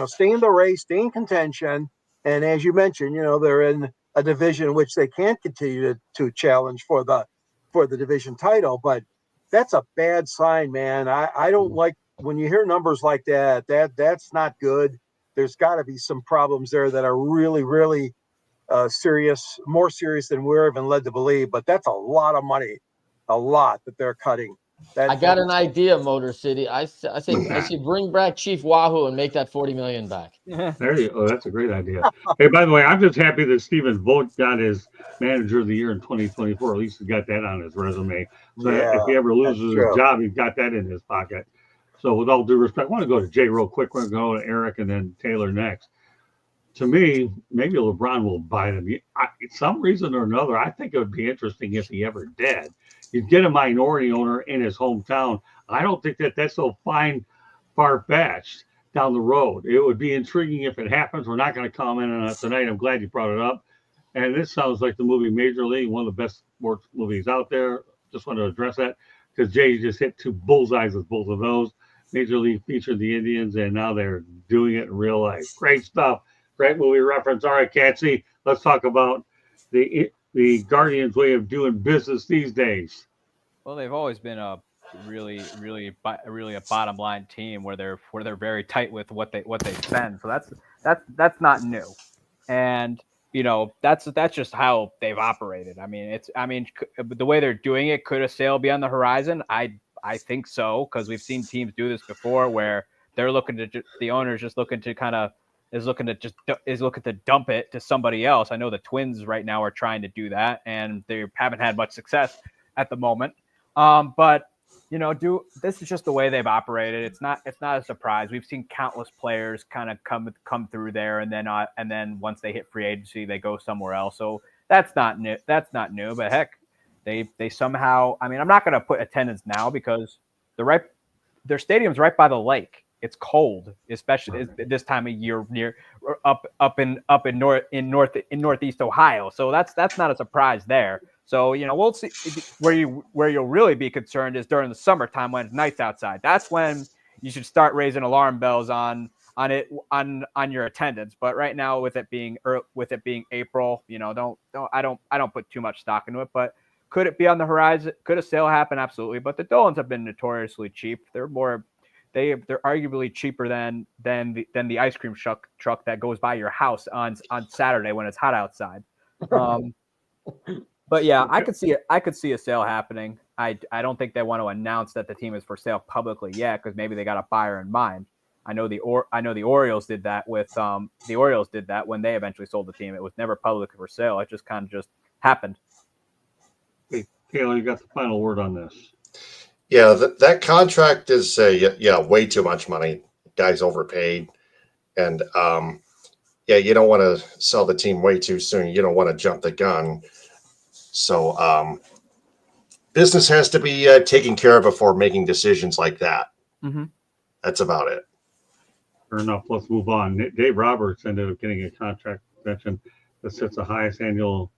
stay in the race, stay in contention. And as you mentioned, they're in a division which they can't continue to challenge for the division title. But that's a bad sign, man. I don't like when you hear numbers like that. That's not good. There's got to be some problems there that are really, really serious, more serious than we're even led to believe. But that's a lot of money, a lot that they're cutting. I got an idea, Motor City. I say bring back Chief Wahoo and make that 40 million back. There you go. That's a great idea. Hey, by the way, I'm just happy that Stephen Vogt got his manager of the year in 2024. At least he got that on his resume. So if he ever loses his job, he's got that in his pocket. So with all due respect, I want to go to Jay real quick. We're going to go to Eric and then Taylor next. To me, maybe LeBron will buy them. Some reason or another, I think it would be interesting if he ever did. You'd get a minority owner in his hometown. I don't think that's so far-fetched down the road. It would be intriguing if it happens. We're not going to comment on it tonight. I'm glad you brought it up. And this sounds like the movie Major League, one of the best sports movies out there. Just want to address that because Jay just hit two bullseyes with both of those. Major League featured the Indians, and now they're doing it in real life. Great stuff. Great movie reference. All right, Catsy, let's talk about the Guardians' way of doing business these days. Well, they've always been a really a bottom line team where they're very tight with what they spend. So that's not new, and that's just how they've operated. I mean, the way they're doing it, could a sale be on the horizon? I think so, because we've seen teams do this before where they're looking to the owner's just looking to is looking to dump it to somebody else. I know the Twins right now are trying to do that, and they haven't had much success at the moment. But this is just the way they've operated. It's not a surprise. We've seen countless players kind of come through there, and then once they hit free agency, they go somewhere else. So that's not new. But heck, they somehow. I mean, I'm not going to put attendance now because their stadium's right by the lake. It's cold, especially this time of year near up in northeast Ohio. So that's not a surprise there. So, we'll see where you'll really be concerned is during the summertime when it's nights outside. That's when you should start raising alarm bells on your attendance. But right now, with it being April, I don't put too much stock into it. But could it be on the horizon? Could a sale happen? Absolutely. But the Dolans have been notoriously cheap. They're arguably cheaper than the ice cream truck that goes by your house on Saturday when it's hot outside. But yeah, I could see a sale happening. I don't think they want to announce that the team is for sale publicly yet because maybe they got a buyer in mind. I know the Orioles did that when they eventually sold the team. It was never public for sale. It just kind of happened. Hey, Taylor, you got the final word on this. Yeah, that contract is way too much money. Guys overpaid, and you don't want to sell the team way too soon. You don't want to jump the gun. So business has to be taken care of before making decisions like that. Mm-hmm. That's about it. Fair enough. Let's move on. Dave Roberts ended up getting a contract extension that sets the highest annual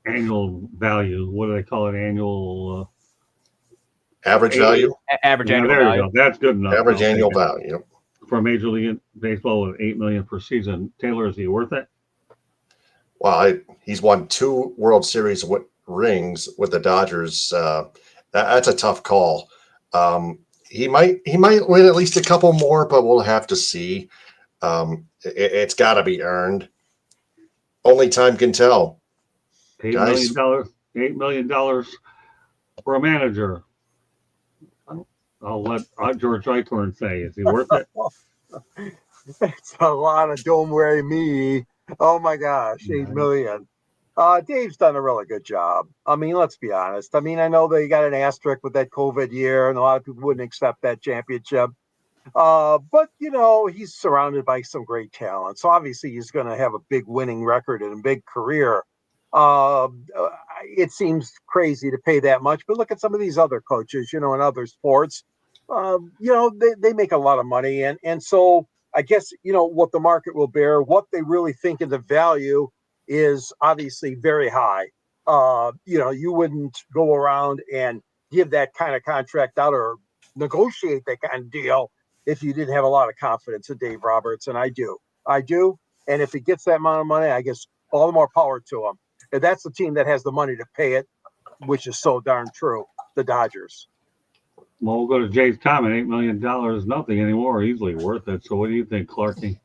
value. What do they call it? Annual average value. Average annual there value. You go. That's good enough. Average annual value. For Major League Baseball with $8 million per season. Taylor, is he worth it? Well, he's won 2 World Series rings with the Dodgers. That's a tough call. He might win at least a couple more, but we'll have to see. It's got to be earned. Only time can tell. $8 million for a manager. I'll let George Eichhorn say, is he worth it? It's a lot of don't worry me. Oh my gosh, $8 million. Dave's done a really good job. I mean, let's be honest. I mean, I know they got an asterisk with that COVID year, and a lot of people wouldn't accept that championship. But he's surrounded by some great talent. So obviously he's going to have a big winning record and a big career. It seems crazy to pay that much, but look at some of these other coaches, in other sports. They make a lot of money, and so I guess what the market will bear, what they really think of the value is obviously very high. You wouldn't go around and give that kind of contract out or negotiate that kind of deal if you didn't have a lot of confidence in Dave Roberts, and I do. And if he gets that amount of money, I guess all the more power to him. And that's the team that has the money to pay it, which is so darn true, the Dodgers. Well, we'll go to Jay's comment. $8 million is nothing anymore. Easily worth it. So what do you think, Clarky?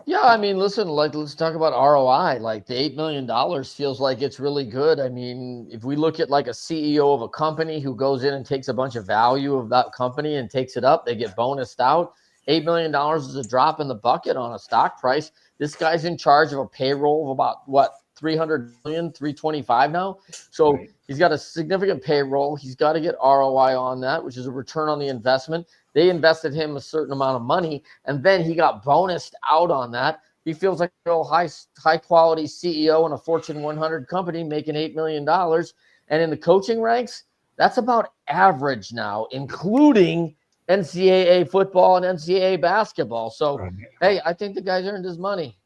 Yeah, I mean, listen, let's talk about ROI. Like the $8 million feels like it's really good. I mean, if we look at like a CEO of a company who goes in and takes a bunch of value of that company and takes it up, they get bonused out. $8 million is a drop in the bucket on a stock price. This guy's in charge of a payroll of about what? 300 million, 325 now. So right. He's got a significant payroll. He's got to get ROI on that, which is a return on the investment. They invested him a certain amount of money, and then he got bonused out on that. He feels like a high quality CEO in a Fortune 100 company making $8 million. And in the coaching ranks, that's about average now, including NCAA football and NCAA basketball. So, right. Hey, I think the guy's earned his money.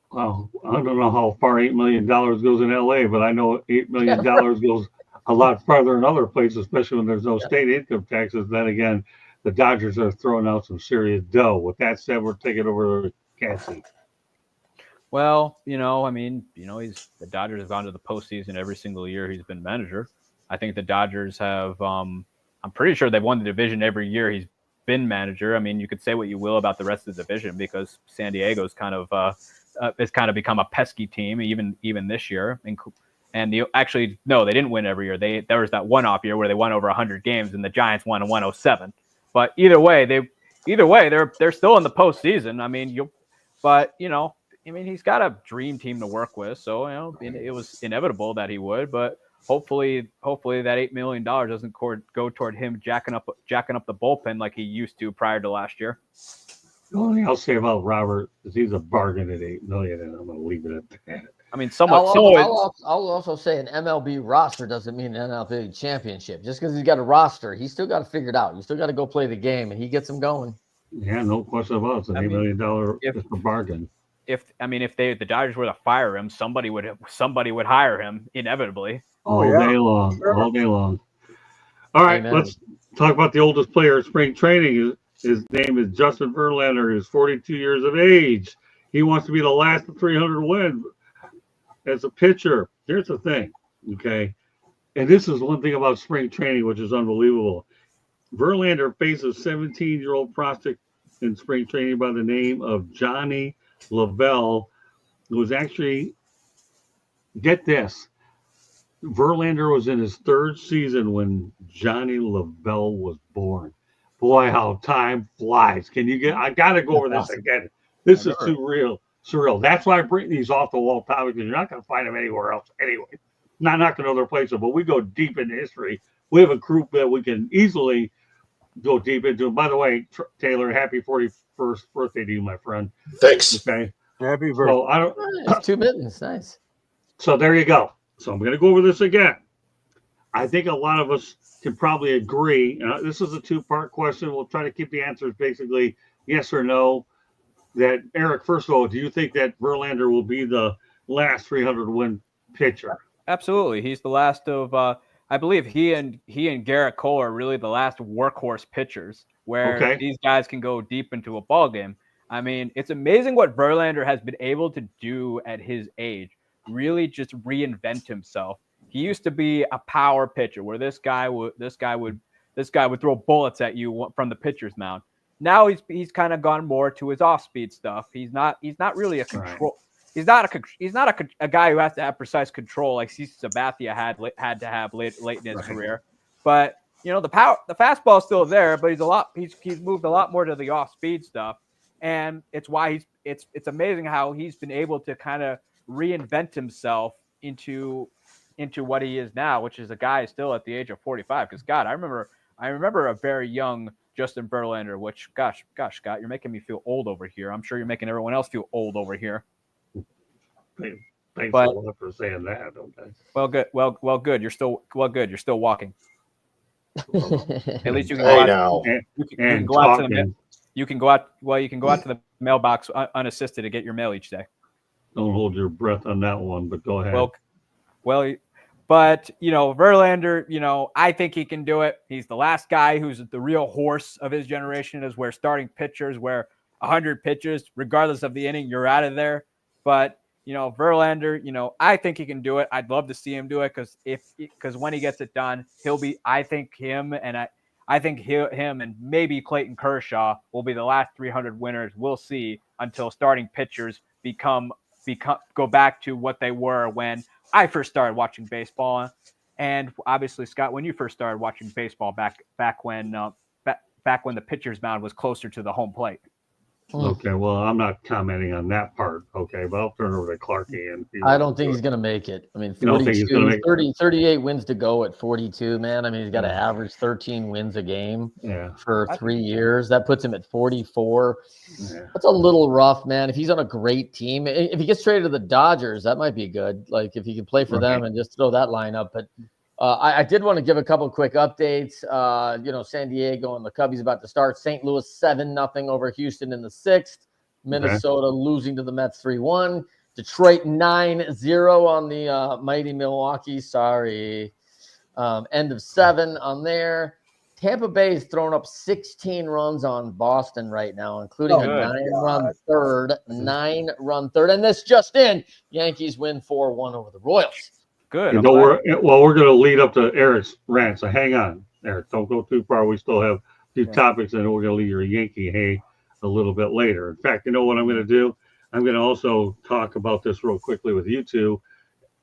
Well, I don't know how far $8 million goes in LA, but I know $8 million goes a lot farther in other places, especially when there's no state income taxes. Then again, the Dodgers are throwing out some serious dough. With that said, we're taking over to Cassie. Well, the Dodgers have gone to the postseason every single year he's been manager. I think the Dodgers have, I'm pretty sure they've won the division every year he's been manager. I mean, you could say what you will about the rest of the division because San Diego's kind of has kind of become a pesky team even this year. And they didn't win every year. There was that one-off year where they won over 100 games and the Giants won 107. But either way, they're still in the postseason. I mean, he's got a dream team to work with, so it was inevitable that he would. But hopefully that $8 million doesn't go toward him jacking up the bullpen like he used to prior to last year. The only thing I'll say about Robert is he's a bargain at $8 million, and I'm going to leave it at that. I mean, I'll also say an MLB roster doesn't mean an MLB championship. Just because he's got a roster, he's still got to figure it out. You still got to go play the game, and he gets them going. Yeah, no question about it. It's an $8 million bargain. if the Dodgers were to fire him, somebody would hire him inevitably. All day long, all day long. All right, Amen. let's talk about the oldest player at spring training. His name is Justin Verlander. He's 42 years of age. He wants to be the last of 300 wins as a pitcher. Here's the thing, okay? And this is one thing about spring training, which is unbelievable. Verlander faces 17-year-old prospect in spring training by the name of Johnny Lavelle, who was actually, get this, Verlander was in his third season when Johnny Lavelle was born. Boy, how time flies. I got to go over this again. This is too surreal. That's why I bring these off the wall topics, because you're not going to find them anywhere else anyway. Not going to other places, but we go deep into history. We have a group that we can easily go deep into. By the way, Taylor, happy 41st birthday to you, my friend. Thanks. Okay. Happy birthday. So Nice, 2 minutes. Nice. So there you go. So I'm going to go over this again. I think a lot of us can probably agree. This is a two-part question. We'll try to keep the answers basically yes or no. That Eric, first of all, do you think that Verlander will be the last 300-win pitcher? Absolutely. He's the last of I believe he and Garrett Cole are really the last workhorse pitchers where these guys can go deep into a ball game. I mean, it's amazing what Verlander has been able to do at his age. Really just reinvent himself. He used to be a power pitcher where this guy would throw bullets at you from the pitcher's mound. Now he's kind of gone more to his off-speed stuff. He's not really a control. Right. He's not a guy who has to have precise control like CC Sabathia had to have late in his career. But the fastball is still there, but he's moved a lot more to the off-speed stuff, and it's why it's amazing how he's been able to kind of reinvent himself into what he is now, which is a guy still at the age of 45. Because God, I remember a very young Justin Verlander. Which gosh, Scott, you're making me feel old over here. I'm sure you're making everyone else feel old over here. Thanks a lot for saying that. Okay. Well, good. Well, good. You're still walking. At least you can go out. You can go out to the mailbox unassisted to get your mail each day. Don't hold your breath on that one, but go ahead. Well, but Verlander, I think he can do it. He's the last guy who's the real horse of his generation, is where starting pitchers, where 100 pitches, regardless of the inning, you're out of there. But Verlander, I think he can do it. I'd love to see him do it because when he gets it done, he'll be. I think him and maybe Clayton Kershaw will be the last 300 winners we'll see until starting pitchers go back to what they were when I first started watching baseball, and obviously Scott, when you first started watching baseball back when the pitcher's mound was closer to the home plate. Okay, well, I'm not commenting on that part. Okay, but I'll turn it over to Clarky. I don't think he's going to make it. I mean, 38 wins to go at 42, man. I mean, he's got to average 13 wins a game for 3 years. That puts him at 44. Yeah. That's a little rough, man. If he's on a great team, if he gets traded to the Dodgers, that might be good. Like if he can play for them and just throw that lineup. But I did want to give a couple quick updates. San Diego and the Cubbies about to start. St. Louis 7-0 over Houston in the 6th. Minnesota losing to the Mets 3-1. Detroit 9-0 on the mighty Milwaukee. Sorry. End of 7 on there. Tampa Bay is throwing up 16 runs on Boston right now, including a 9-run third. 9-run third. And this just in. Yankees win 4-1 over the Royals. Good. We're going to lead up to Eric's rant, so hang on, Eric. Don't go too far. We still have a few topics, and we're going to leave your Yankee hay a little bit later. In fact, you know what I'm going to do? I'm going to also talk about this real quickly with you two,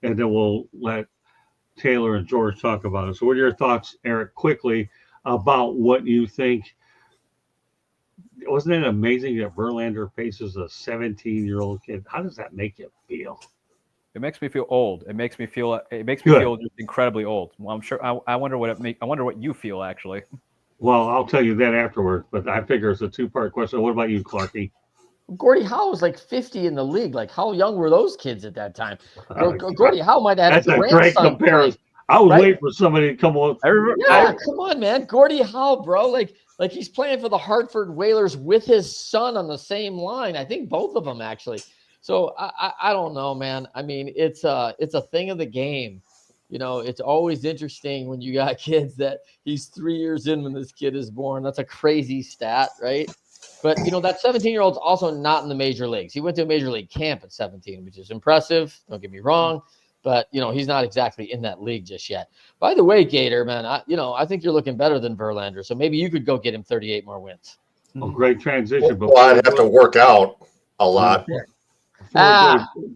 and then we'll let Taylor and George talk about it. So what are your thoughts, Eric, quickly, about what you think? Wasn't it amazing that Verlander faces a 17-year-old kid? How does that make you feel? It makes me feel old. It makes me feel just incredibly old. Well, I'm sure. I wonder what you feel actually. Well, I'll tell you that afterwards. But I figure it's a two-part question. What about you, Clarky? Gordie Howe was like 50 in the league. Like, how young were those kids at that time? Gordie Howe might have had that's a great comparison. I was waiting for somebody to come on. Come on, man. Gordie Howe, bro. Like he's playing for the Hartford Whalers with his son on the same line. I think both of them actually. So I don't know, man. I mean, it's a thing of the game. You know, it's always interesting when you got kids that he's 3 years in when this kid is born. That's a crazy stat, right? But you know, that 17-year-old's also not in the major leagues. He went to a major league camp at 17, which is impressive. Don't get me wrong, but you know, he's not exactly in that league just yet. By the way, Gator, man, I think you're looking better than Verlander. So maybe you could go get him 38 more wins. Oh, great transition. Well, I'd have to work out a lot.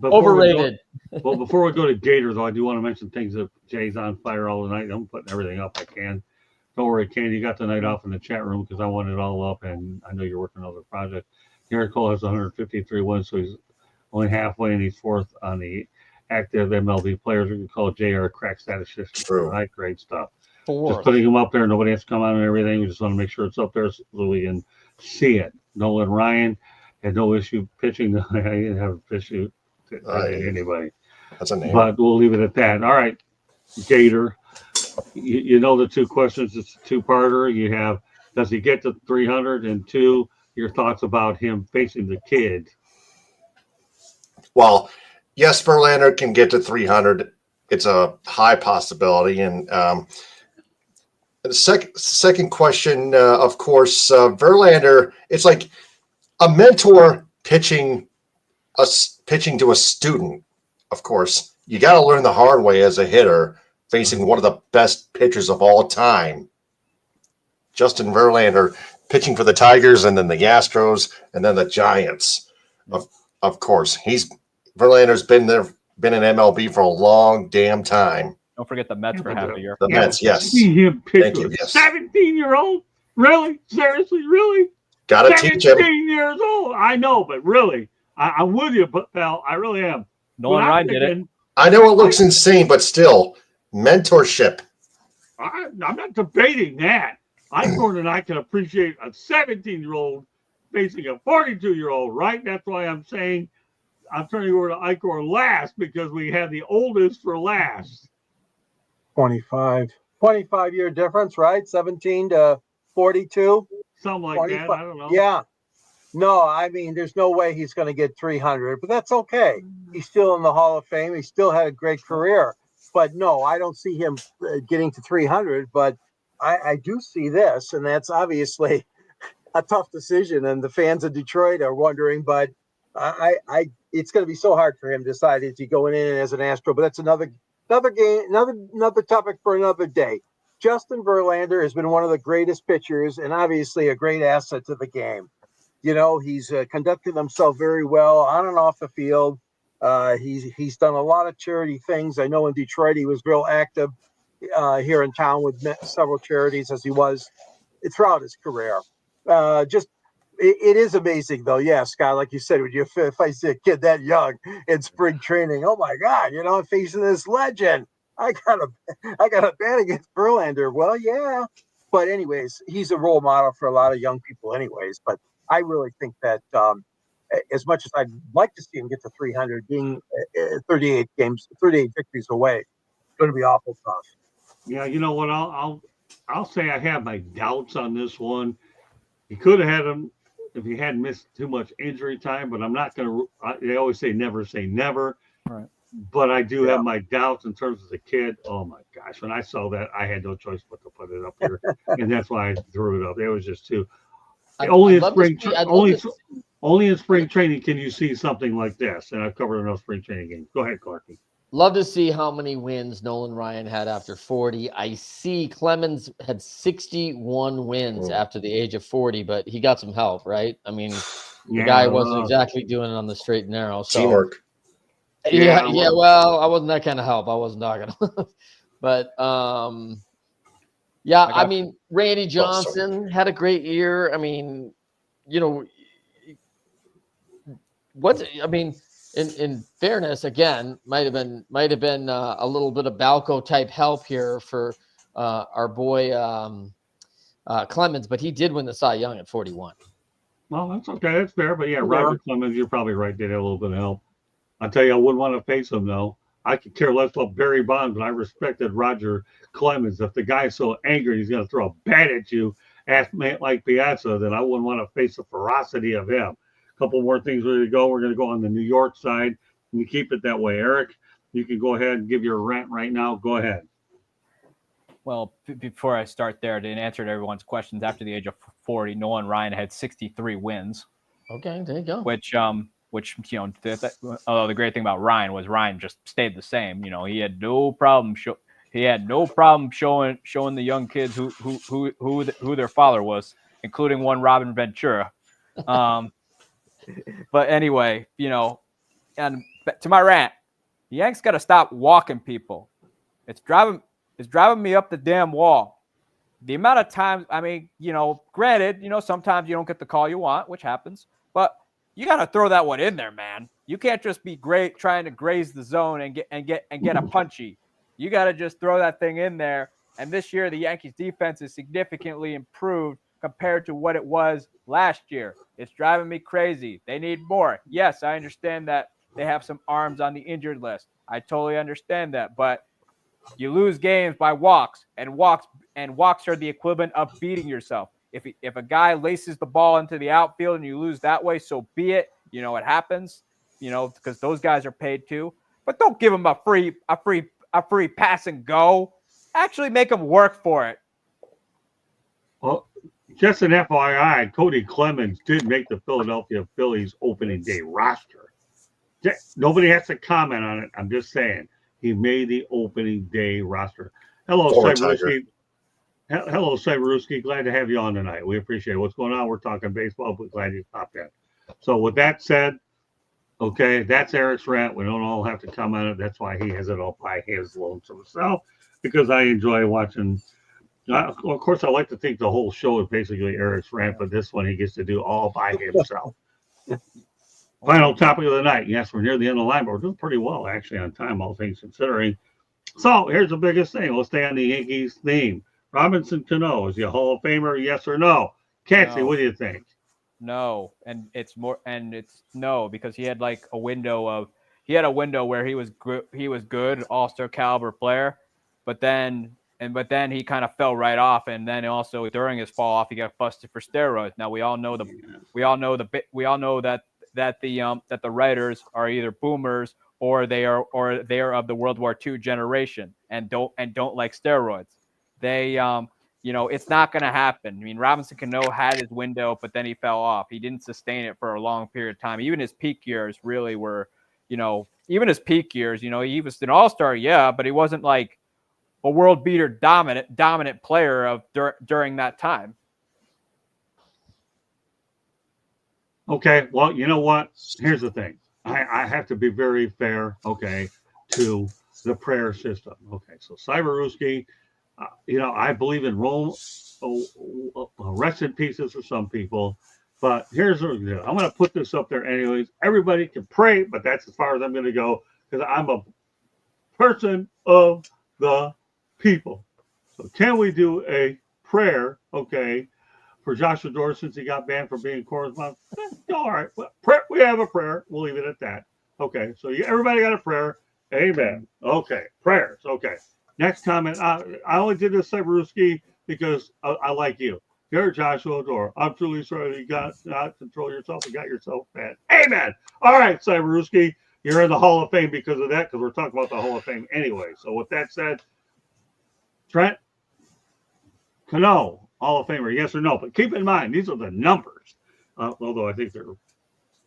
Overrated. Before we go to Gator, though, I do want to mention things that Jay's on fire all night. I'm putting everything up I can. Don't worry, Candy, you got the night off in the chat room because I want it all up, and I know you're working on the project. Garrett Cole has 153 wins, so he's only halfway, and he's fourth on the active MLB players. We can call JR crack statistician. True. Right? Great stuff. Fourth. Just putting him up there. Nobody has to come on and everything. We just want to make sure it's up there so we can see it. Nolan Ryan had no issue pitching. I didn't have an issue to anybody. That's a name. But we'll leave it at that. All right, Gator. You know the two questions. It's a two-parter. You have, does he get to 300? And two, your thoughts about him facing the kid. Well, yes, Verlander can get to 300. It's a high possibility. And the second question, of course, Verlander, it's like a mentor pitching to a student. Of course, you got to learn the hard way as a hitter, facing one of the best pitchers of all time. Justin Verlander pitching for the Tigers and then the Astros and then the Giants. Of course, Verlander's been in MLB for a long damn time. Don't forget the Mets for half a year. The Mets, yes. See him pitch Thank you, with yes. 17-year-old? Really? Seriously? Really? Got to teach him. 17 years old. I know, but really, I'm with you, pal. I really am. Nolan Ryan did it. I know it looks insane, but still, mentorship. I'm not debating that. Icorn and I can appreciate a 17-year-old facing a 42-year-old, right? That's why I'm saying I'm turning over to Icorn last because we had the oldest for last. 25-year difference, right? 17 to 42. Something like that. I don't know. Yeah. No, I mean, there's no way he's going to get 300, but that's okay. He's still in the Hall of Fame. He still had a great career. But no, I don't see him getting to 300. But I do see this, and that's obviously a tough decision. And the fans of Detroit are wondering, but it's going to be so hard for him to decide is he going in as an Astro. But that's another game, another topic for another day. Justin Verlander has been one of the greatest pitchers and obviously a great asset to the game. You know, he's conducted himself very well on and off the field. He's done a lot of charity things. I know in Detroit he was real active here in town with several charities as he was throughout his career. It is amazing though. Yeah, Scott, like you said, if I see a kid that young in spring training, oh my God, you know, facing this legend. I got a bet against Verlander. Well, yeah. But anyways, he's a role model for a lot of young people anyways. But I really think that as much as I'd like to see him get to 300, being 38 victories away, it's going to be awful tough. Yeah, you know what? I'll say I have my doubts on this one. He could have had him if he hadn't missed too much injury time, but I'm not going to. They always say never. Right. But I do have my doubts in terms of the kid. Oh my gosh! When I saw that, I had no choice but to put it up here, and that's why I threw it up. It was just too. Only in spring training can you see something like this, and I've covered enough spring training games. Go ahead, Clarky. Love to see how many wins Nolan Ryan had after 40. I see Clemens had 61 wins after the age of 40, but he got some help, right? I mean, the guy wasn't exactly doing it on the straight and narrow. So. Teamwork. Yeah. Well, I wasn't that kind of help. I wasn't talking. But, yeah, I mean, Randy Johnson had a great year. I mean, you know, in fairness, again, might have been a little bit of Balco type help here for our boy Clemens, but he did win the Cy Young at 41. Well, that's okay. That's fair. But yeah, Roger Clemens, you're probably right. Did have a little bit of help. I'll tell you, I wouldn't want to face him though. I could care less about Barry Bonds, but I respected Roger Clemens. If the guy's so angry he's going to throw a bat at you, like Piazza, then I wouldn't want to face the ferocity of him. couple more things ready to go. We're going to go on the New York side, and you keep it that way. Eric, you can go ahead and give your rant right now. Go ahead. Well, before I start there, to answer everyone's questions, after the age of 40, Nolan Ryan had 63 wins. Okay, there you go. Which although the great thing about Ryan was Ryan just stayed the same. He had no problem showing the young kids who their father was, including one Robin Ventura. But anyway, and to my rant, the Yanks got to stop walking people. It's driving me up the damn wall. The amount of times, granted, sometimes you don't get the call you want, which happens, but you got to throw that one in there, man. You can't just be great trying to graze the zone and get a punchy. You got to just throw that thing in there. And this year, the Yankees defense is significantly improved compared to what it was last year. It's driving me crazy. They need more. Yes, I understand that they have some arms on the injured list. I totally understand that, but you lose games by walks, and walks are the equivalent of beating yourself. If a guy laces the ball into the outfield and you lose that way, so be it. It happens. Because those guys are paid too. But don't give them a free pass and go. Actually, make them work for it. Well, just an FYI, Cody Clemens did make the Philadelphia Phillies opening day roster. Nobody has to comment on it. I'm just saying he made the opening day roster. Hello, Cyberuski. Hello, Cyberuski. Glad to have you on tonight. We appreciate it. What's going on? We're talking baseball, but glad you popped in. So with that said, okay, that's Eric's rant. We don't all have to comment on it. That's why he has it all by his lonesome self, because I enjoy watching. Of course, I like to think the whole show is basically Eric's rant, but this one he gets to do all by himself. Final topic of the night. Yes, we're near the end of the line, but we're doing pretty well, actually, on time, all things considering. So here's the biggest thing. We'll stay on the Yankees theme. Robinson Cano, is he a Hall of Famer? Yes or no? Kathy, what do you think? No, it's no, because he had like a window where he was good, all-star caliber player, but then he kind of fell right off, and then also during his fall off he got busted for steroids. Now we all know that the writers are either boomers or they are of the World War II generation and don't like steroids. They it's not going to happen. I mean, Robinson Cano had his window, but then he fell off. He didn't sustain it for a long period of time. Even his peak years really were, he was an all-star, yeah, but he wasn't like a world beater dominant player during that time. Okay, well, you know what? Here's the thing. I have to be very fair, okay, to the prayer system. Okay, so Cyberuski, I believe in Rome, rest in pieces for some people, but here's what I'm going to put this up there anyways. Everybody can pray, but that's as far as I'm going to go because I'm a person of the people. So can we do a prayer, okay, for Joshua Dorsey since he got banned for being correspondent? All right, well, we have a prayer. We'll leave it at that. Okay, so everybody got a prayer. Amen. Okay, prayers. Okay. Next comment. I only did this, Cyberuski, because I like you. You're Joshua Dor. I'm truly sorry that you got not control yourself and got yourself banned. Amen. All right, Cyberuski, you're in the Hall of Fame because of that, because we're talking about the Hall of Fame anyway. So with that said, Trent Cano, Hall of Famer, yes or no? But keep in mind, these are the numbers, although I think they're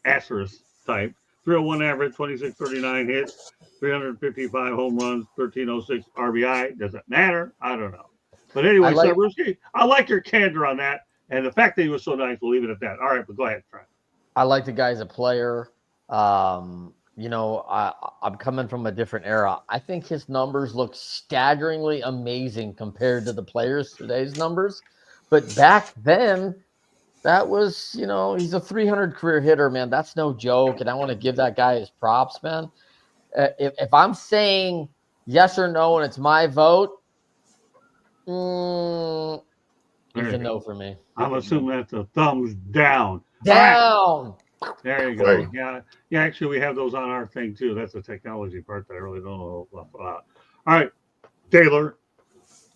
asterisk type. 301 average, 2639 hits, 355 home runs, 1306 RBI. Does it matter? I don't know. But anyway, Cyberuski, I like your candor on that. And the fact that he was so nice, we'll leave it at that. All right, but go ahead, Trent. I like the guy as a player. I'm coming from a different era. I think his numbers look staggeringly amazing compared to the players today's numbers. But back then, that was, he's a 300 career hitter, man. That's no joke. And I want to give that guy his props, man. If I'm saying yes or no and it's my vote, it's a no for me. I'm assuming that's a thumbs down. Down. Right. There you go. Right. Yeah. Actually, we have those on our thing too. That's the technology part that I really don't know about. All right, Taylor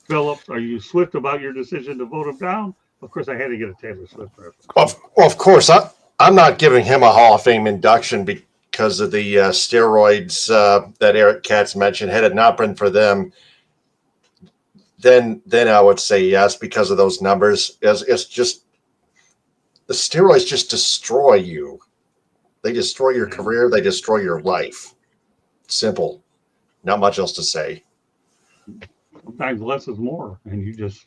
Phillips, are you swift about your decision to vote him down? Of course, I had to get a Taylor Swift reference. Of course, I'm not giving him a Hall of Fame induction because of the steroids that Eric Katz mentioned. Had it not been for them, then I would say yes because of those numbers. It's just the steroids just destroy you. They destroy your career. They destroy your life. Simple. Not much else to say. Sometimes less is more, and you just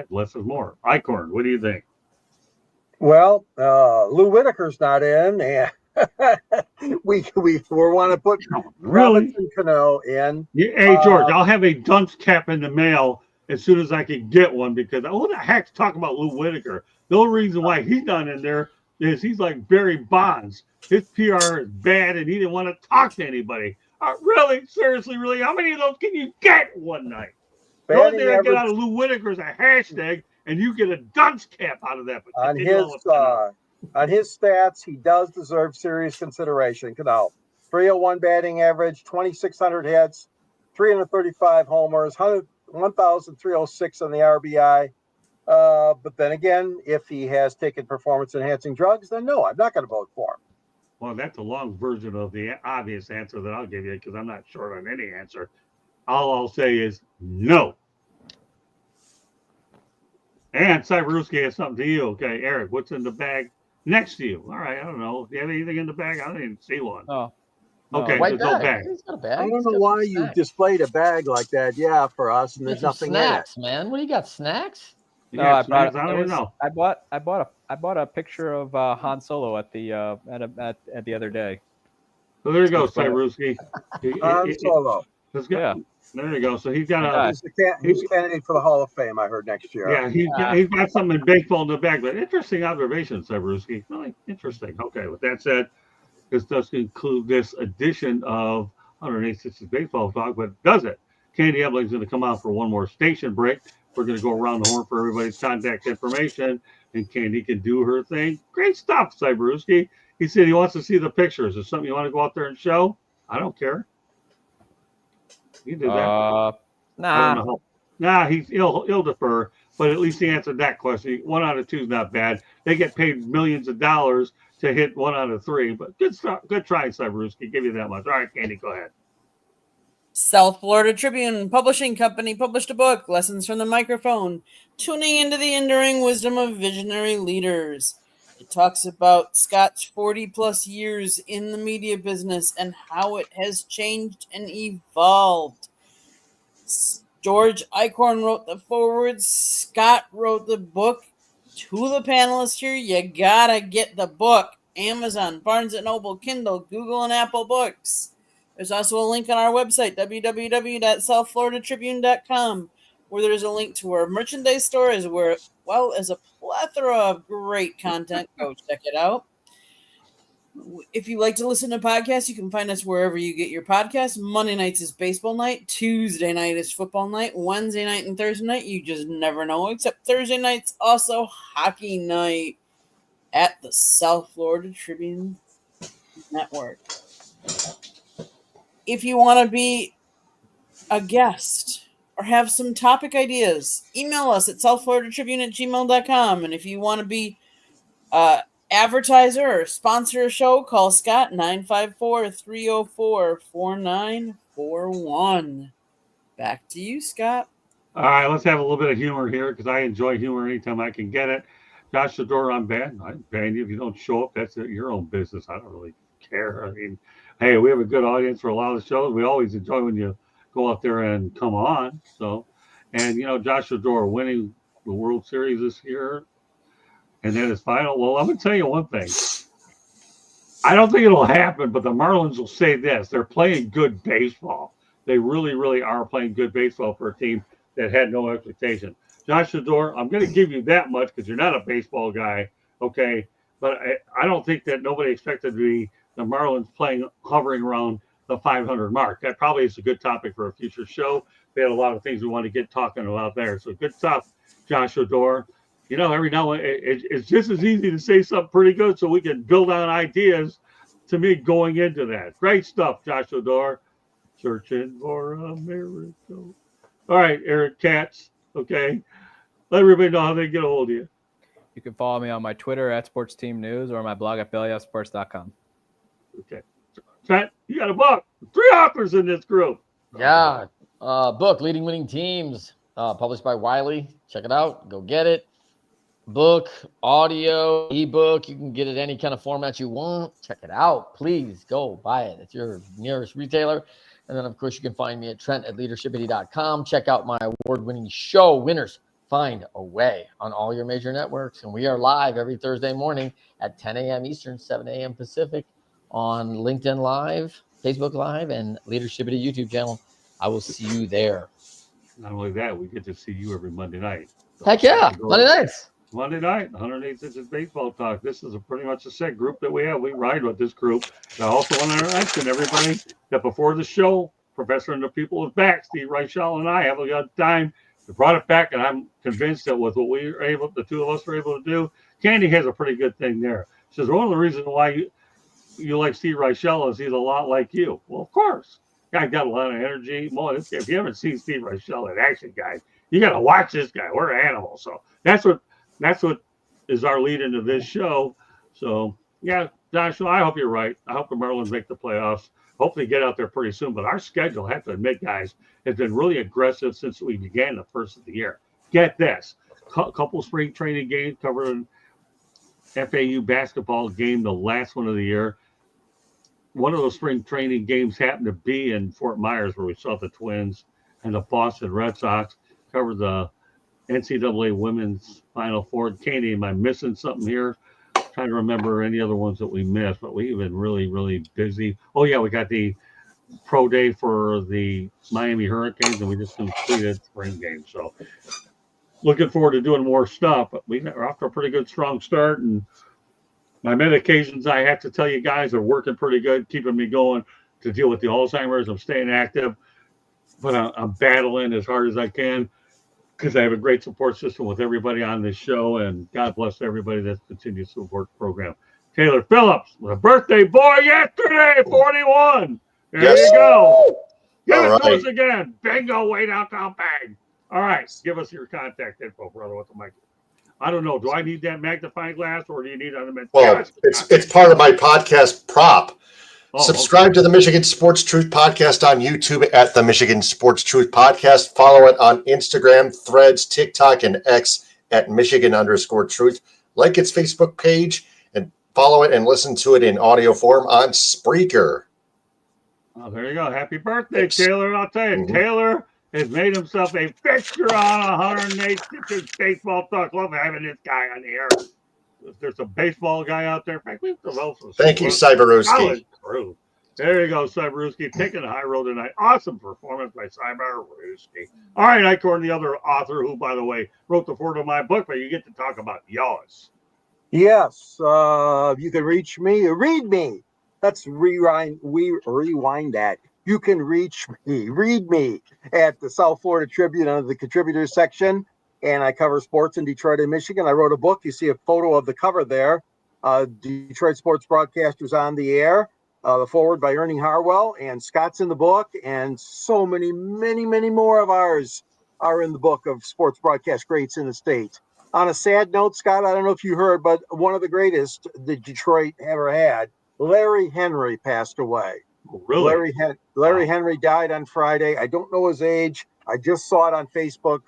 less is more. Icorn, what do you think? Well, Lou Whitaker's not in, and we want to put Really? Robinson Cano in. Hey, George, I'll have a dunce cap in the mail as soon as I can get one because who the heck's talking about Lou Whitaker? The only reason why he's not in there is he's like Barry Bonds. His PR is bad, and he didn't want to talk to anybody. Really? Seriously, really? How many of those can you get one night? The only thing I get out of Lou Whitaker is a hashtag, and you get a dunce cap out of that. On his stats, he does deserve serious consideration. Cano, 301 batting average, 2,600 hits, 335 homers, 1,306 on the RBI. But then again, if he has taken performance-enhancing drugs, then no, I'm not going to vote for him. Well, that's a long version of the obvious answer that I'll give you because I'm not short on any answer. All I'll say is no. And Cyberuski has something to you. Okay, Eric, what's in the bag next to you? All right, I don't know. Do you have anything in the bag? I don't even see one. Oh. Okay, White there's no bag. bag. He's got a bag. I don't know why you displayed a bag like that, for us, and there's nothing snacks, man. What do you got? Snacks? No, I I don't even know. I bought a picture of Han Solo at the at the other day. So there you go, Cyberuski. Han Solo. Yeah. There you go. So he's got He's a candidate for the Hall of Fame, I heard, next year. Yeah, he's got something in baseball in the bag. But interesting observation, Cyberuski. Really interesting. Okay, with that said, this does conclude this edition of 186 Baseball Talk, but does it? Candy Ebling's going to come out for one more station break. We're going to go around the horn for everybody's contact information, and Candy can do her thing. Great stuff, Cyberuski. He said he wants to see the pictures. Is there something you want to go out there and show? I don't care. You did that. Nah, he'll defer, but at least he answered that question. 1 out of 2 is not bad. They get paid millions of dollars to hit 1 out of 3, but good try, Cyberuski. Give you that much. All right, Candy, go ahead. South Florida Tribune Publishing Company published a book, Lessons from the Microphone, Tuning into the Enduring Wisdom of Visionary Leaders. It talks about Scott's 40-plus years in the media business and how it has changed and evolved. George Icorn wrote the foreword. Scott wrote the book. To the panelists here, you gotta get the book. Amazon, Barnes & Noble, Kindle, Google, and Apple Books. There's also a link on our website, www.southfloridatribune.com, where there's a link to our merchandise store as well as a plethora of great content. Go check it out. If you like to listen to podcasts, you can find us wherever you get your podcasts. Monday nights is baseball night. Tuesday night is football night. Wednesday night and Thursday night, you just never know. Except Thursday night's also hockey night at the South Florida Tribune Network. If you want to be a guest or have some topic ideas, email us at southfloridatribune@gmail.com. And if you want to be advertiser or sponsor a show, call Scott 954-304-4941. Back to you, Scott. All right, let's have a little bit of humor here because I enjoy humor anytime I can get it. Josh Shador, I'm banned. I'm banned you if you don't show up. That's your own business. I don't really care. I mean, hey, we have a good audience for a lot of the shows. We always enjoy when you go out there and come on. So, and Josh Shador winning the World Series this year, and then his final. Well, I'm going to tell you one thing. I don't think it'll happen, but the Marlins will say this. They're playing good baseball. They really, really are playing good baseball for a team that had no expectation. Josh Shador, I'm going to give you that much because you're not a baseball guy, okay? But I don't think that nobody expected the Marlins hovering around the 500 mark. That probably is a good topic for a future show. We had a lot of things we want to get talking about there. So good stuff, Josh Shador. Every now and then it's just as easy to say something pretty good so we can build on ideas to me going into that. Great stuff, Josh Shador. Searching for a miracle. All right, Eric Katz, okay. Let everybody know how they get a hold of you. You can follow me on my Twitter at Sports Team News or my blog at bellyupsports.com. Okay. Trent, you got a book. 3 authors in this group. Yeah. Book, Leading Winning Teams, published by Wiley. Check it out. Go get it. Book, audio, ebook. You can get it any kind of format you want. Check it out. Please go buy it at your nearest retailer. And then, of course, you can find me at Trent@leadershipity.com. Check out my award-winning show, Winners Find a Way, on all your major networks. And we are live every Thursday morning at 10 a.m. Eastern, 7 a.m. Pacific on LinkedIn Live, Facebook Live, and Leadershipity YouTube channel. I will see you there. Not only that, we get to see you every Monday night. So Heck yeah. Monday nights. Monday night, 108 Inches Baseball Talk. This is pretty much a set group that we have. We ride with this group. I also want to mention everybody that before the show, Professor and the People is back. Steve Reichel and I have a good time. We brought it back, and I'm convinced that with what we were able, the two of us were able to do, Candy has a pretty good thing there. She says, one of the reasons why you like Steve Reichel is he's a lot like you. Well, of course. Guy got a lot of energy. Well, if you haven't seen Steve Reichel in action, guys, you got to watch this guy. We're animals. So that's what is our lead into this show. So, yeah, Joshua, I hope you're right. I hope the Marlins make the playoffs. Hopefully get out there pretty soon. But our schedule, I have to admit, guys, has been really aggressive since we began the first of the year. Get this. Couple spring training games, covering FAU basketball game, the last one of the year. One of those spring training games happened to be in Fort Myers, where we saw the Twins and the Boston Red Sox. Covered the NCAA Women's Final Four. Candy, am I missing something here? I'm trying to remember any other ones that we missed, but we've been really, really busy. Oh, yeah, we got the pro day for the Miami Hurricanes, and we just completed spring game. So looking forward to doing more stuff, but we're off to a pretty good, strong start, and my medications, I have to tell you guys, are working pretty good, keeping me going to deal with the Alzheimer's. I'm staying active, but I'm battling as hard as I can because I have a great support system with everybody on this show, and God bless everybody that continues to support the program. Taylor Phillips, a birthday boy yesterday, 41. There you go. Give it to us again. Bingo, way downtown, bang. All right, give us your contact info, brother, with the mic. I don't know. Do I need that magnifying glass, or do you need it? Well, it's part of my podcast prop. Subscribe to the Michigan Sports Truth Podcast on YouTube at the Michigan Sports Truth Podcast. Follow it on Instagram, Threads, TikTok, and X at Michigan_Truth. Like its Facebook page and follow it and listen to it in audio form on Spreaker. Oh, there you go. Happy birthday, Taylor. I'll tell you, Taylor has made himself a fixture on 108 Inches Baseball Talk. Love having this guy on the air. There's a baseball guy out there. Thank you, Cyberowski. There you go, Cyberowski, taking the high road tonight. Awesome performance by Cyberowski. All right, Icorn, the other author, who, by the way, wrote the foreword of my book, but you get to talk about yours. Yes, you can reach me. Read me. Let's rewind that. You can read me at the South Florida Tribune under the contributors section. And I cover sports in Detroit and Michigan. I wrote a book. You see a photo of the cover there. Detroit Sports Broadcasters on the Air. The forward by Ernie Harwell. And Scott's in the book. And so many more of ours are in the book of sports broadcast greats in the state. On a sad note, Scott, I don't know if you heard, but one of the greatest that Detroit ever had, Larry Henry, passed away. Really? Larry Henry died on Friday. I don't know his age. I just saw it on Facebook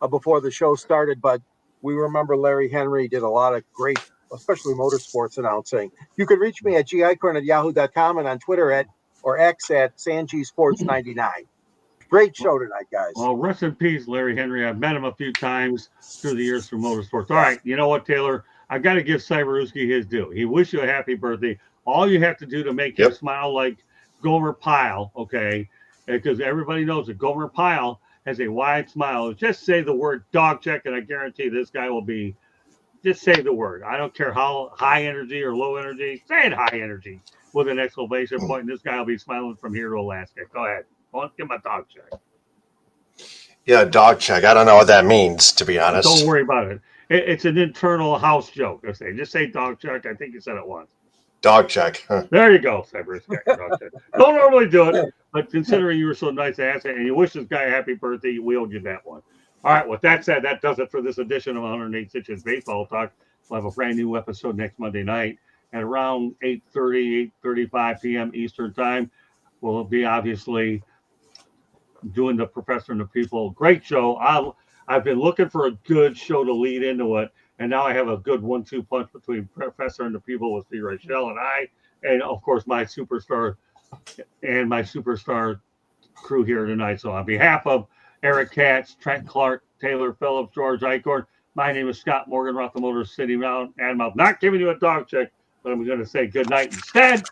before the show started, but we remember Larry Henry did a lot of great, especially motorsports announcing. You can reach me at gicorn@yahoo.com and on Twitter or X at SanGSports99. Great show tonight, guys. Well, rest in peace, Larry Henry. I've met him a few times through the years through motorsports. All right, you know what, Taylor? I've got to give Cyberowski his due. He wished you a happy birthday. All you have to do to make him smile like Gomer Pyle, okay, because everybody knows that Gomer Pyle has a wide smile. Just say the word dog check, and I guarantee this guy will be, just say the word. I don't care how high energy or low energy. Say it high energy with an exclamation point, and this guy will be smiling from here to Alaska. Go ahead. Give him a dog check. Yeah, dog check. I don't know what that means, to be honest. Don't worry about it. It's an internal house joke. Just say dog check. I think you said it once. Dog check. Huh. There you go, Cyber. Don't normally do it, but considering you were so nice to ask it and you wish this guy a happy birthday, we'll give that one. All right, with that said, that does it for this edition of 108 Inches Baseball Talk. We'll have a brand new episode next Monday night at around 8:30, 8:35 p.m. Eastern time. We'll be obviously doing the Professor and the People. Great show. I've been looking for a good show to lead into it, and now I have a good 1-2 punch between Professor and the People with Steve Rachel and I, and of course my superstar crew here tonight. So on behalf of Eric Katz, Trent Clark, Taylor Phillips, George Eichhorn, my name is Scott Morgan, Rock the Motor City Mountain Admouth. Not giving you a dog check, but I'm going to say good night instead.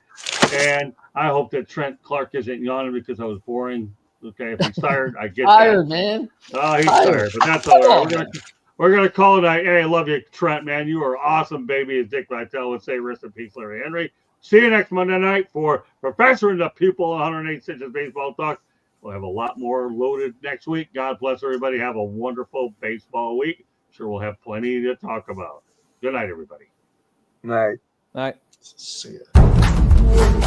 And I hope that Trent Clark isn't yawning because I was boring. Okay, if he's tired, I get Tired, that. man. Oh, he's tired, but that's all right. We're gonna call it a night. Hey, I love you, Trent, man. You are awesome, baby, as Dick Vitale would say. Rest in peace, Larry Henry. See you next Monday night for Professor and the People 108 Inches Baseball Talk. We'll have a lot more loaded next week. God bless everybody. Have a wonderful baseball week. Sure, we'll have plenty to talk about. Good night, everybody. Night. All right. See ya.